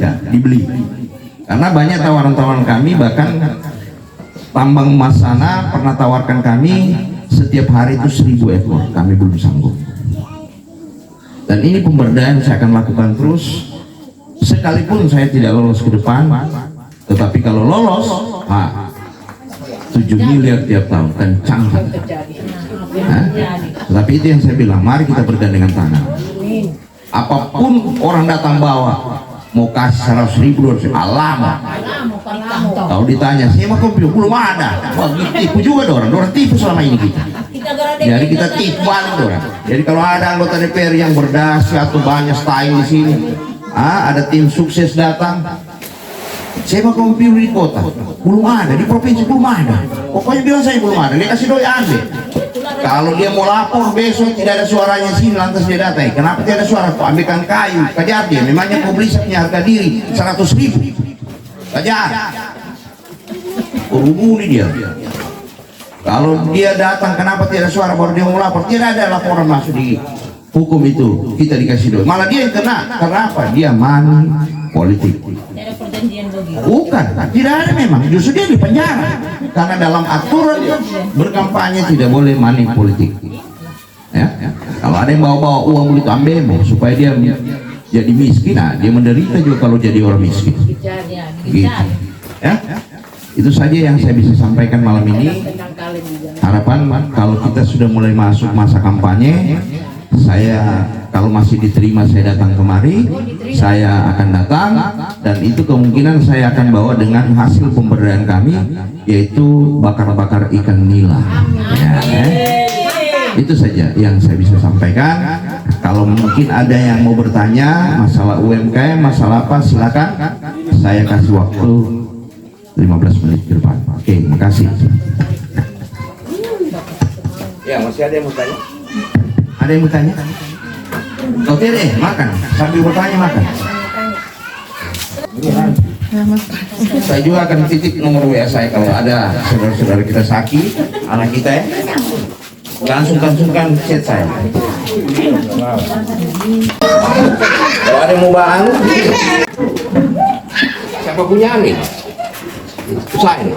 Speaker 4: Karena banyak tawaran-tawaran kami, bahkan tambang emas sana pernah tawarkan kami setiap hari itu 1.000 ekor, kami belum sanggup. Dan ini pemberdayaan saya akan lakukan terus, sekalipun saya tidak lolos ke depan. Tetapi kalau lolos, 7 miliar tiap tahun, kencang. Tapi itu yang saya bilang, mari kita bergandengan tangan. Apapun orang datang bawa, mau kasih 100.000, 200.000, alamak. Kalau ditanya, saya mau kopi, belum ada. Wah, tipu juga orang tipu selama ini kita. Jadi kita tipu balik orang. Jadi kalau ada anggota DPR yang berdasi atau banyak style di sini, ada tim sukses datang, saya mau kopi di kota, belum ada, di provinsi belum ada. Pokoknya bilang saya belum ada, dia kasih doi ambil. Kalau dia mau lapor besok tidak ada suaranya sini, lantas dia datang. Kenapa tidak ada suara? Kau ambilkan kayu, kejar dia. Memangnya publik punya harga diri 100.000. Kejar. Hubungi dia. Kalau dia datang, kenapa tidak ada suara? Baru dia mau lapor. Tidak ada laporan masuk di hukum itu. Kita dikasih doi. Malah dia yang kena. Karena apa? Dia money politik. Bukan, tidak ada memang. Justru dia di penjara. Karena dalam aturan berkampanye tidak boleh money politik. Ya. Kalau ada yang bawa-bawa uang itu ambil supaya dia jadi miskin. Nah, dia menderita juga kalau jadi orang miskin. Gitu. Ya. Itu saja yang saya bisa sampaikan malam ini. Harapan kalau kita sudah mulai masuk masa kampanye, saya kalau masih diterima saya datang kemari, saya akan datang, dan itu kemungkinan saya akan bawa dengan hasil pemberdayaan kami, yaitu bakar-bakar ikan nila. Ya, itu saja yang saya bisa sampaikan. Kalau mungkin ada yang mau bertanya masalah UMKM, masalah apa, silakan. Saya kasih waktu 15 menit ke depan. Oke, makasih.
Speaker 1: Ya, masih ada yang mau tanya?
Speaker 4: Ada yang mau tanya? Kau tidak makan, sambil bertanya makan. Saya juga akan titip nomor WA saya kalau ada saudara-saudara kita sakit, anak kita ya. Langsung chat saya. Kalau ada yang mau bangun, siapa punya nih? Saya.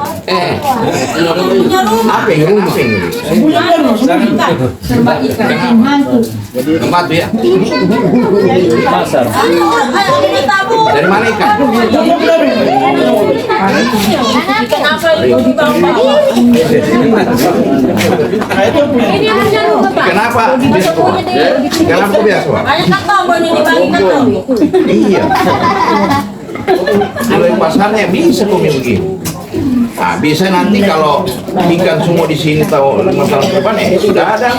Speaker 4: Apa yang rumah ini?
Speaker 2: Serba ikan hantu.
Speaker 4: Tempat ya.
Speaker 5: Pasar.
Speaker 4: Dari mana ikan?
Speaker 2: Kenapa itu dibawa?
Speaker 4: Kenapa? Kenapa biasa?
Speaker 2: Banyak kan ini dibagikan tahu.
Speaker 4: Iya. Kalau yang pasarnya bisa kok begini. Nah, bisa nanti kalau ikan semua di sini tahu 5 tahun ke depan ya sudah ada.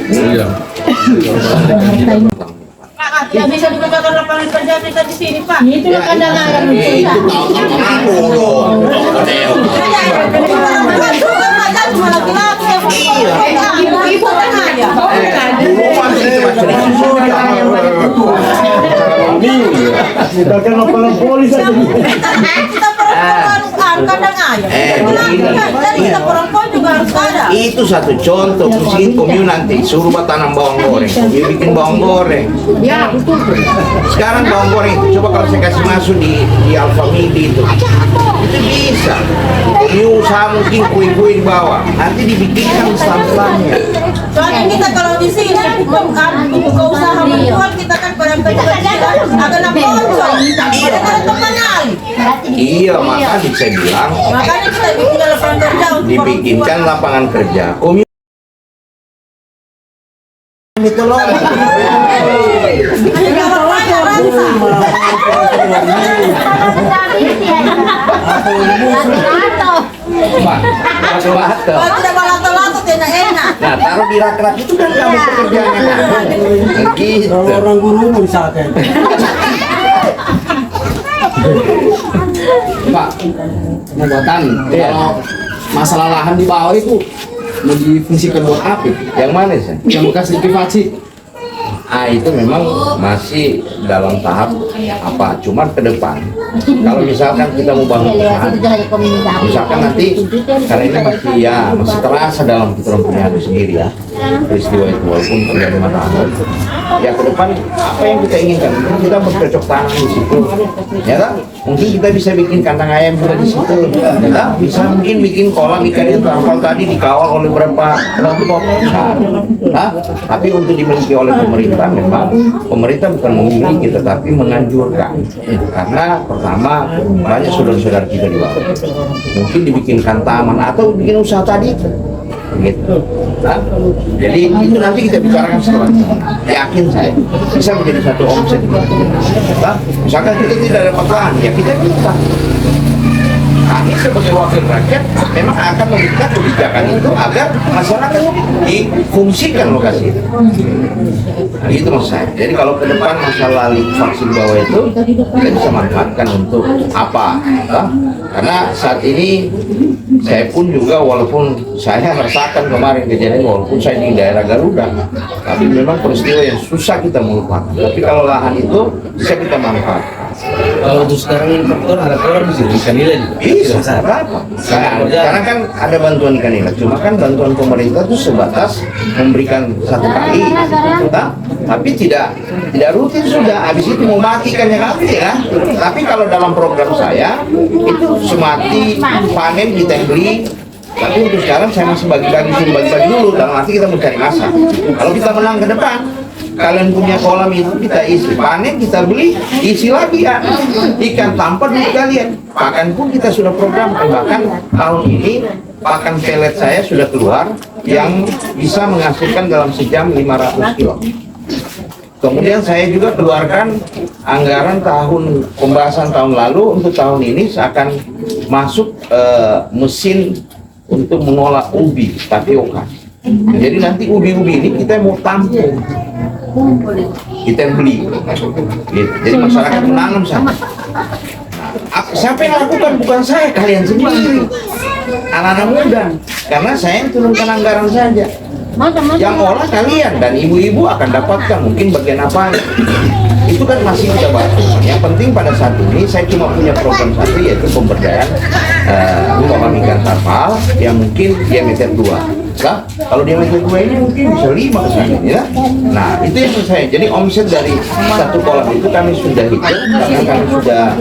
Speaker 4: Iya.
Speaker 2: Pak, ya bisa dibukakan lapangan kerja kita di sini, Pak. Itu
Speaker 4: Ya,
Speaker 2: kandang ayam
Speaker 4: itu tahu aku dong.
Speaker 2: cuma laki-laki yang ibu-ibu kan ada.
Speaker 5: Bukan lapangan polis aja.
Speaker 2: Kita perempuan kandang ayam. Kita perempuan juga harus ada.
Speaker 4: Itu satu contoh mungkin komune nanti suruh tanam bawang goreng, komune bikin bawang goreng.
Speaker 2: Ya, betul.
Speaker 4: Sekarang bawang goreng itu coba kalau saya kasih masuk di Alfamidi itu bisa. Komune usaha mungkin kue-kue di bawah, nanti dibikinkan sampahnya.
Speaker 2: Soalnya kita kalau di sini buka usaha menjual kita kan barang kecil-kecilan agak nampol. Ada kan teman ali.
Speaker 4: Iya, makanya saya bilang
Speaker 2: Makanya kita bikin lapangan kerja untuk
Speaker 4: dibikinkan lapangan kerja. Komune itu loh.
Speaker 2: Kalau tidak balato-lato enak-enak.
Speaker 4: Nah, taruh di rak-rak itu kan kamu pekerjaannya kan. Gitu.
Speaker 5: Orang guru mau disakai.
Speaker 3: Pak, pembuatan kalau masalah lahan di bawah itu mau difungsikan buat apa?
Speaker 4: Yang mana sih?
Speaker 3: Yang bekas likuifaksi.
Speaker 4: Itu memang masih dalam tahap apa? Cuman ke depan. Kalau misalkan kita mau bangun usaha, misalkan nanti karena ini masih terasa dalam kita punya itu sendiri ya peristiwa itu walaupun sudah 5 tahun. Ya ke depan apa yang kita inginkan? Kita bercocok tanam di situ, ya kan? Mungkin kita bisa bikin kandang ayam juga di situ, ya kan? Bisa mungkin bikin kolam ikan yang terhafal tadi dikawal oleh beberapa kelompok. Nah, tapi untuk dimiliki oleh pemerintah memang pemerintah bukan memiliki tetapi menganjurkan karena pertama banyak saudara-saudara kita di bawah mungkin dibikinkan taman atau bikin usaha tadi gitu. Nah, jadi itu nanti kita bicarakan setelah yakin saya bisa menjadi satu omset. Nah, misalkan kita tidak dapat lahan ya kita minta. Kami sebagai wakil rakyat memang akan memberikan kebijakan itu agar masyarakat difungsikan lokasi itu. Nah, itu maksud saya. Jadi kalau ke depan masalah vaksin bawah itu kita bisa manfaatkan untuk apa? Nah, karena saat ini saya pun juga walaupun saya merasakan kemarin kejadian walaupun saya di daerah Garuda, tapi memang peristiwa yang susah kita melupakan. Tapi kalau lahan itu bisa kita manfaatkan.
Speaker 3: Kalau untuk sekarang faktor ada orang bisa ikan nilai.
Speaker 4: Bisa, berapa? Sekarang kan ada bantuan ikan nila, cuma kan bantuan pemerintah itu sebatas memberikan 1 kali, tapi tidak rutin sudah. Habis itu mau mati ikannya nanti ya. Tapi kalau dalam program saya itu semati panen kita yang beli. Tapi untuk sekarang saya masih bagi-bagi dulu. Dalam arti kita mencari masa. Kalau kita menang ke depan, kalian punya kolam itu kita isi, panen kita beli, isi lagi ya ikan tanpa duit kalian. Pakan pun kita sudah program, bahkan tahun ini pakan pelet saya sudah keluar yang bisa menghasilkan dalam sejam 500 kilo. Kemudian saya juga keluarkan anggaran pembahasan tahun lalu untuk tahun ini akan masuk mesin untuk mengolah ubi tapioka. Jadi nanti ubi-ubi ini kita mau tampung. Kita yang beli gitu. Jadi masyarakat menanam sana. Siapa yang lakukan? Bukan saya, kalian sendiri, anak-anak muda, karena saya yang turunkan anggaran saja.
Speaker 1: Yang olah kalian dan ibu-ibu akan dapatkan mungkin bagian apa. Itu kan masih kita bahas. Yang penting pada saat ini saya cuma punya program satu, yaitu pemberdayaan rumah ikan tarpal yang mungkin diameter 2. Nah, kalau diameter 2 ini mungkin bisa 5 ke sini ya. Nah, itu yang saya. Jadi omset dari satu kolam itu kami sudah hitung karena kami sudah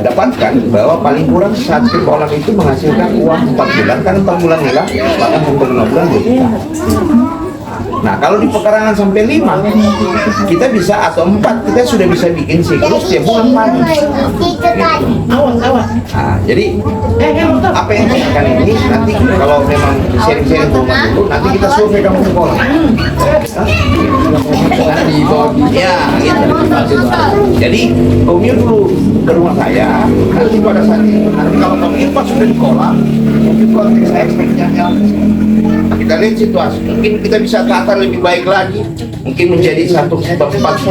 Speaker 1: dapatkan bahwa paling kurang satu kolam itu menghasilkan uang 4 bulan, kan 4 bulan hilang, bahkan sampai 5 bulan berjuta. Nah, kalau di pekarangan sampai 5, kita bisa, atau 4, kita sudah bisa bikin siklus tiap bulan panen. Nah, jadi apa yang saya akan ini nanti kalau memang sharing-sharing rumah dulu, nanti kita survei kamu ke kolam. Ya, gitu. Jadi komio dulu ke rumah saya. Nanti pada saat itu, nanti kalau komio pas sudah di kolam, mungkin konteks saya ekspektasinya kita lihat situasi, mungkin kita bisa tata lebih baik lagi, mungkin menjadi satu tempat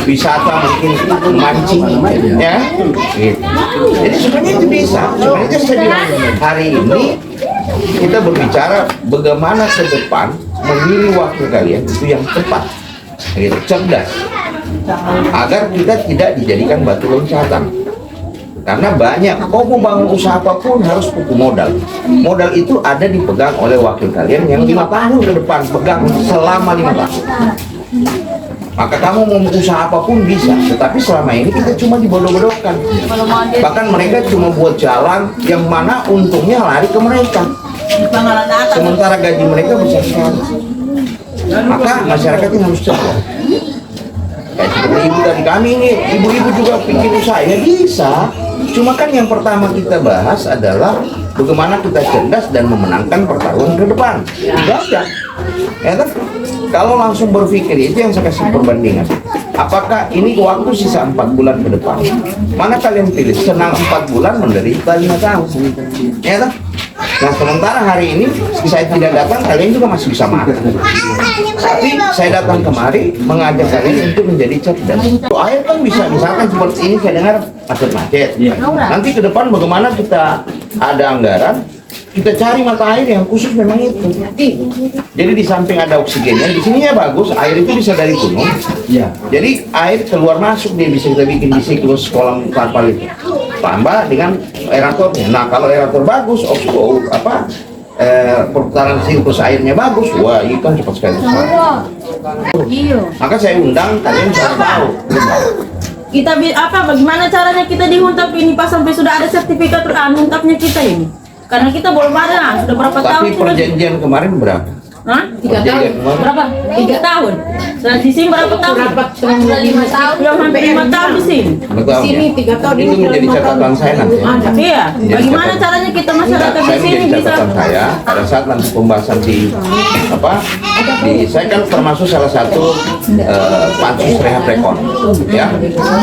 Speaker 1: wisata, mungkin mancing, ya, gitu. Jadi sebenarnya itu bisa. Sebenarnya saya bilang hari ini kita berbicara bagaimana ke depan memilih waktu kalian itu yang tepat, gitu, cerdas, agar kita tidak dijadikan batu loncatan. Karena banyak, kau mau bangun usaha apapun harus butuh modal. Modal itu ada dipegang oleh wakil kalian yang 5 tahun ke depan, pegang selama 5 tahun. Maka kamu mau usaha apapun bisa, tetapi selama ini kita cuma dibodoh-bodohkan. Bahkan mereka cuma buat jalan yang mana untungnya lari ke mereka. Sementara gaji mereka besar sekali. Maka masyarakat ini harus cerdas. Kayak seperti ibu dari kami ini, ibu-ibu juga bikin usaha, ya bisa. Cuma kan yang pertama kita bahas adalah bagaimana kita cerdas dan memenangkan pertarungan ke depan. Tidak. Ya kan? Kalau langsung berpikir, itu yang saya kasih perbandingan. Apakah ini waktu sisa 4 bulan ke depan? Mana kalian pilih? Senang 4 bulan, menderita 5 tahun. Ya kan? Nah, sementara hari ini saya tidak datang, kalian juga masih bisa makan. Tapi saya datang kemari mengajak kalian untuk menjadi cerdas. Air kan bisa, misalkan seperti ini saya dengar macet-macet. Nanti ke depan bagaimana kita ada anggaran, kita cari mata air yang khusus memang itu. Jadi di samping ada oksigennya, di sininya bagus, air itu bisa dari gunung. Jadi air keluar masuk dia bisa kita bikin di siklus kolam tarpal itu. Tambah dengan aeratornya. Nah, kalau aerator bagus, perputaran siklus airnya bagus, wah ikan cepat sekali. Maka saya undang kalian bisa tahu.
Speaker 2: Kita bagaimana caranya kita dihuntap ini Pak sampai sudah ada sertifikat huntapnya kita ini? Karena kita belum ada, sudah berapa tahun?
Speaker 1: Tapi perjanjian kemarin berapa?
Speaker 2: Hah? 3 tahun. Berapa? 3 tahun. Nah, di sini berapa tahun? Sudah 5 tahun. Sudah hampir 5 tahun di sini.
Speaker 1: Di sini 3 tahun. Itu menjadi catatan saya nanti.
Speaker 2: Iya. Bagaimana caranya kita masyarakat di sini bisa?
Speaker 1: Catatan saya pada saat nanti pembahasan saya kan termasuk salah satu pansus rehab rekon. Ya.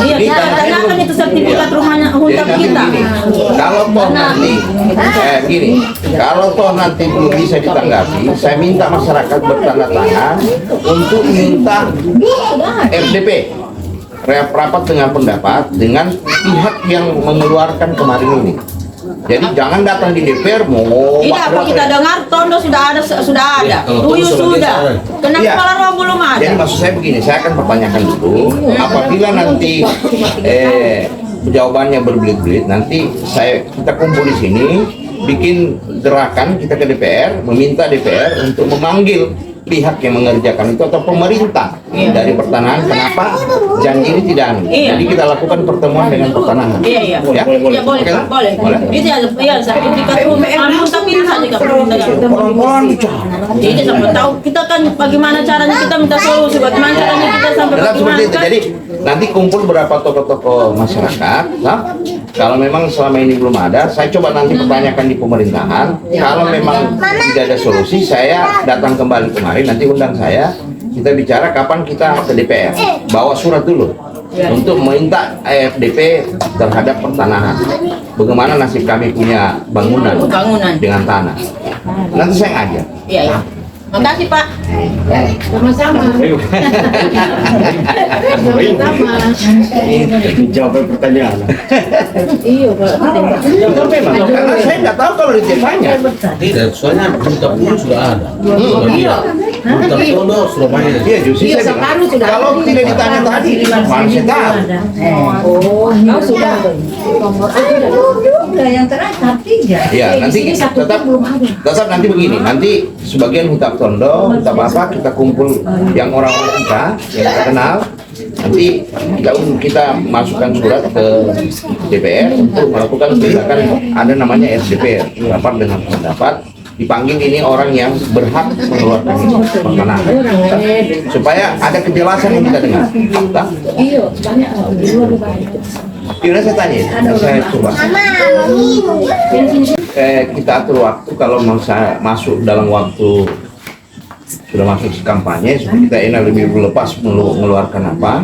Speaker 2: Iya, kita tanyakan itu sertifikat rumahnya huntap kita.
Speaker 1: Kalau toh nanti, kalau toh nanti belum bisa ditanggapi, saya minta masyarakat bertanda tangan untuk minta RDP, rapat dengan pendapat dengan pihak yang mengeluarkan kemarin ini. Jadi jangan datang di DPR mau.
Speaker 2: Tidak, apa kita dengar Tondo sudah ada, Tuyu sudah. Kenapa malah Roh belum ada?
Speaker 1: Jadi maksud saya begini, saya akan pertanyakan dulu. Apabila nanti jawabannya berbelit-belit, nanti kita kumpul di sini, bikin gerakan kita ke DPR, meminta DPR untuk memanggil pihak yang mengerjakan itu atau pemerintah dari pertanahan. Kenapa janji ini tidak anu? Jadi kita lakukan pertemuan dengan pertanahan.
Speaker 2: Iya.
Speaker 1: Ya?
Speaker 2: Iya boleh. Itu ya sertifikat tapi itu saja nggak perlu Jadi sampai tahu kita kan bagaimana caranya kita minta solusi, bagaimana caranya kita sampai
Speaker 1: Tetap seperti itu.
Speaker 2: kan?
Speaker 1: Jadi nanti kumpul beberapa tokoh-tokoh masyarakat. Nah, kalau memang selama ini belum ada, saya coba nanti pertanyakan di pemerintahan. Kalau memang tidak ada solusi, saya datang kembali kemarin. Nanti undang saya, kita bicara kapan kita ke DPR, bawa surat dulu untuk meminta AFDP terhadap pertanahan. Bagaimana nasib kami punya bangunan dengan tanah. Nanti saya ngajak.
Speaker 2: Iya. Makasih Pak.
Speaker 6: Sama-sama.
Speaker 5: Jawab pertanyaan.
Speaker 6: Iya, Pak.
Speaker 1: Karena saya nggak tahu kalau ditanya.
Speaker 7: Tidak, soalnya Duta Pulu sudah ada.
Speaker 6: Iya.
Speaker 7: Duta Pulu Surabaya.
Speaker 1: Iya, justru
Speaker 6: Iya,
Speaker 1: saya bilang,
Speaker 6: sekarang sudah
Speaker 1: kalau
Speaker 6: ada.
Speaker 1: tidak ditanya tadi, mana saya tahu.
Speaker 6: Oh, kau sudah. Udah yang terakhir 3.
Speaker 1: Ya, nanti tetap nanti begini. Nanti sebagian hutap tondo, hutap apa kita kumpul yang orang-orang kita yang kita kenal. Nanti kita masukkan surat ke DPR untuk melakukan tindakan ada namanya RDPR, rapat dengan pendapat. Dipanggil ini orang yang berhak mengeluarkan perkenan supaya ada kejelasan yang kita dengar. Nah,
Speaker 6: Iya, banyak.
Speaker 1: Yaudah saya tanya, saya coba. Kita atur waktu kalau masuk dalam waktu sudah masuk kampanye, supaya kita enak lebih lepas mengeluarkan apa.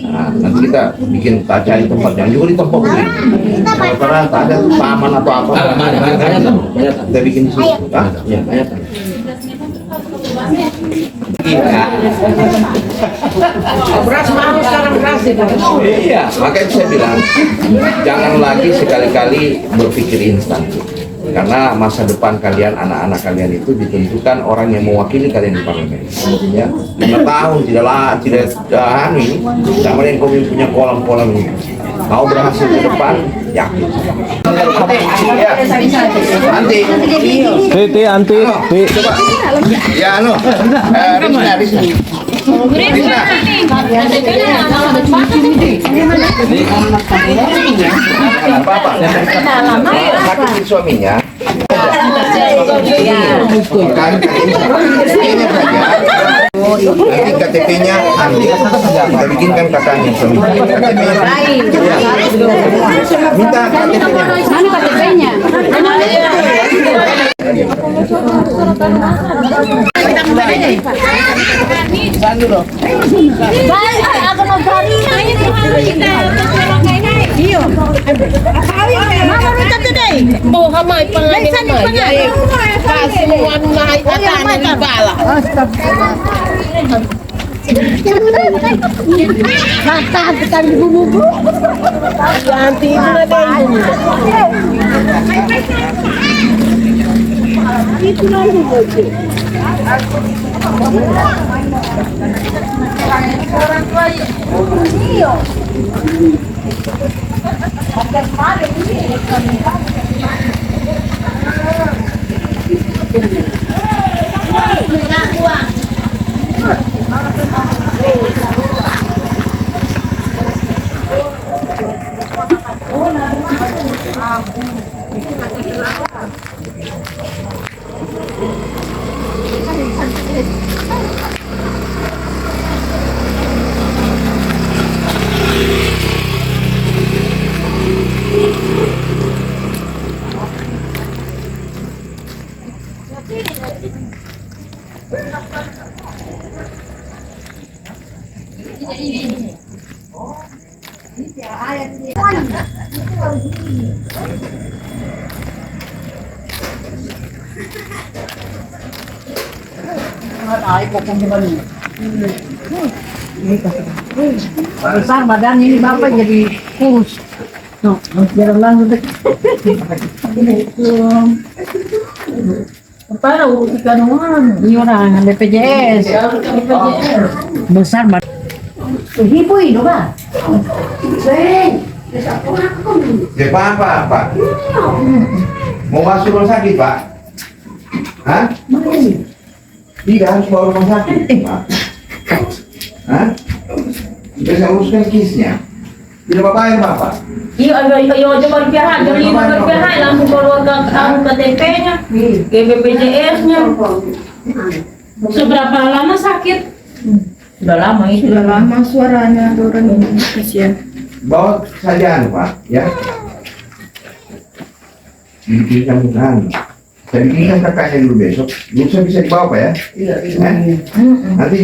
Speaker 1: Nah, nanti kita bikin cari tempat yang juga di tempat begini. Karena tak ada taman atau apa. Kita bikin di situ.
Speaker 6: Beras mahal sekarang beras itu.
Speaker 1: Iya, makanya saya bilang jangan lagi sekali-kali berpikir instan. Karena masa depan kalian, anak-anak kalian itu ditentukan orang yang mewakili kalian di parlemen. Ya, 5 tahun tidak ini, sama yang kau punya kolam-kolam ini. Mau berhasil ke depan, yakin. Ya, nanti.
Speaker 5: Anti.
Speaker 1: Coba. Ya, Rizna. Apa-apa. Sakit suaminya. Nanti KTP-nya Andi, kita bikinkan kakaknya suami. KTP-nya minta KTP-nya.
Speaker 6: Mana KTP-nya? Oh, hamai pangai hamai. Semua naik atas di bala. Mata tekan bubu. Ganti itu besar badan ini bapak jadi kurus. No, biar langsung para ikan ini orang BPJS. Besar badan. Ibu itu Pak.
Speaker 1: Ya Pak. Mau masuk rumah sakit Pak? Hah? Tidak harus bawa rumah sakit Pak. Hah? Sudah saya uruskan kisnya. Tidak apa-apa ya Bapak?
Speaker 2: Iya, coba rupiah, jadi rupiah langsung keluarkan KTP-nya, ke BPJS-nya. Seberapa lama sakit? Sudah lama itu.
Speaker 6: Sudah lama suaranya turun kasihan.
Speaker 1: Bawa saja Pak, ya. Dibikinkan kan. Saya bikinkan kakaknya dulu besok. Lusa bisa dibawa Pak ya? Iya. Nanti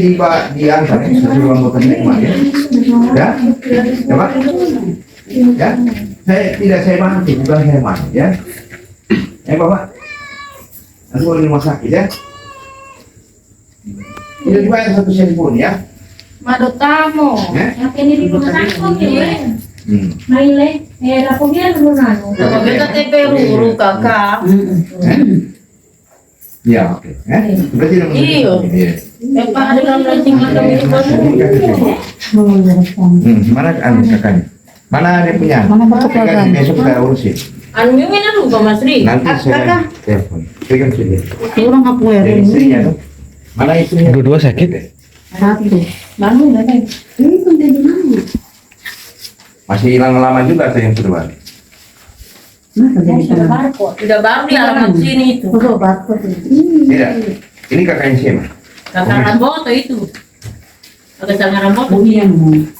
Speaker 1: diantar sesuai anggota nikmat ya. Ya? Ya Pak? Ya? Saya bantu, bukan saya bantu ya. Bapak. Nanti boleh di rumah sakit ya. Tidak dibayar 1 sen pun ya.
Speaker 8: Mado tamo.
Speaker 9: Yang ini di rumah sakit ya.
Speaker 1: Hmm.
Speaker 9: Maile, la comida non hanno.
Speaker 2: Kalau kita TPRU kakak.
Speaker 1: Ya, oke. Berarti nomor
Speaker 2: Iya.
Speaker 1: Iya.
Speaker 2: Pak ada dalam ranting ada
Speaker 1: Mana kakaknya? Mana dia punya? Kan besok kita urusin.
Speaker 2: anu yang ini lupa Mas Ri.
Speaker 1: Nanti saya telepon. Pegang sini.
Speaker 8: Orang kampung ya.
Speaker 1: Dari istrinya tuh. Mana istrinya?
Speaker 3: Dua-dua sakit.
Speaker 8: Satu. Baru enggak tahu. Ini kan dari mana?
Speaker 1: Masih hilang lama juga tuh yang kedua.
Speaker 8: Masa dari
Speaker 9: Sudah
Speaker 8: sana?
Speaker 9: barco.
Speaker 2: Sudah baru di alamat sini itu.
Speaker 8: Oh, barcode.
Speaker 1: Tidak. Ini kakaknya siapa?
Speaker 2: Kakak Ramboto itu. Kakak Sangat Ramboto.
Speaker 8: Oh iya.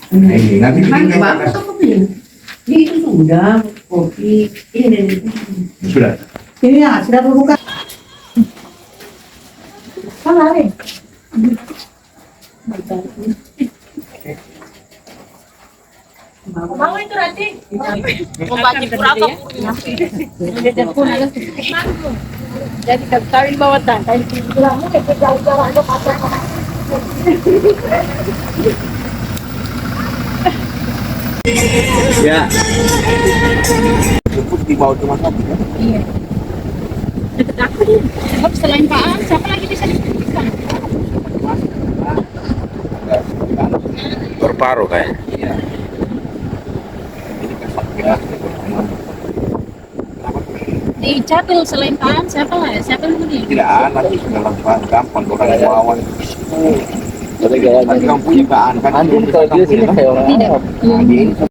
Speaker 1: Nah, ini nanti
Speaker 8: Kan
Speaker 1: bikin
Speaker 8: bagus apa ya? Itu sudah kopi. Ini
Speaker 1: sudah.
Speaker 8: ini ya sudah berbuka.
Speaker 9: Salah eh. Mau itu Rati?
Speaker 2: Mau bagi berapa?
Speaker 6: Jadi kawin bawa tangkai.
Speaker 9: Kamu ke jauh-jauh lo pasang.
Speaker 1: Ya. Jemput dibawa ke rumah sakit ya.
Speaker 9: Iya. Deket aku nih. Sebab selain Pak An, siapa lagi bisa diperiksa?
Speaker 7: Berparuh kayak.
Speaker 1: Iya. Ini kan ya.
Speaker 9: Di Capil selain Pak An, siapa lah? Siapa lagi?
Speaker 1: Tidak ada nanti gampang orang lawan. Tapi kamu punya kean kan? Kamu punya
Speaker 9: Tidak.
Speaker 1: kean.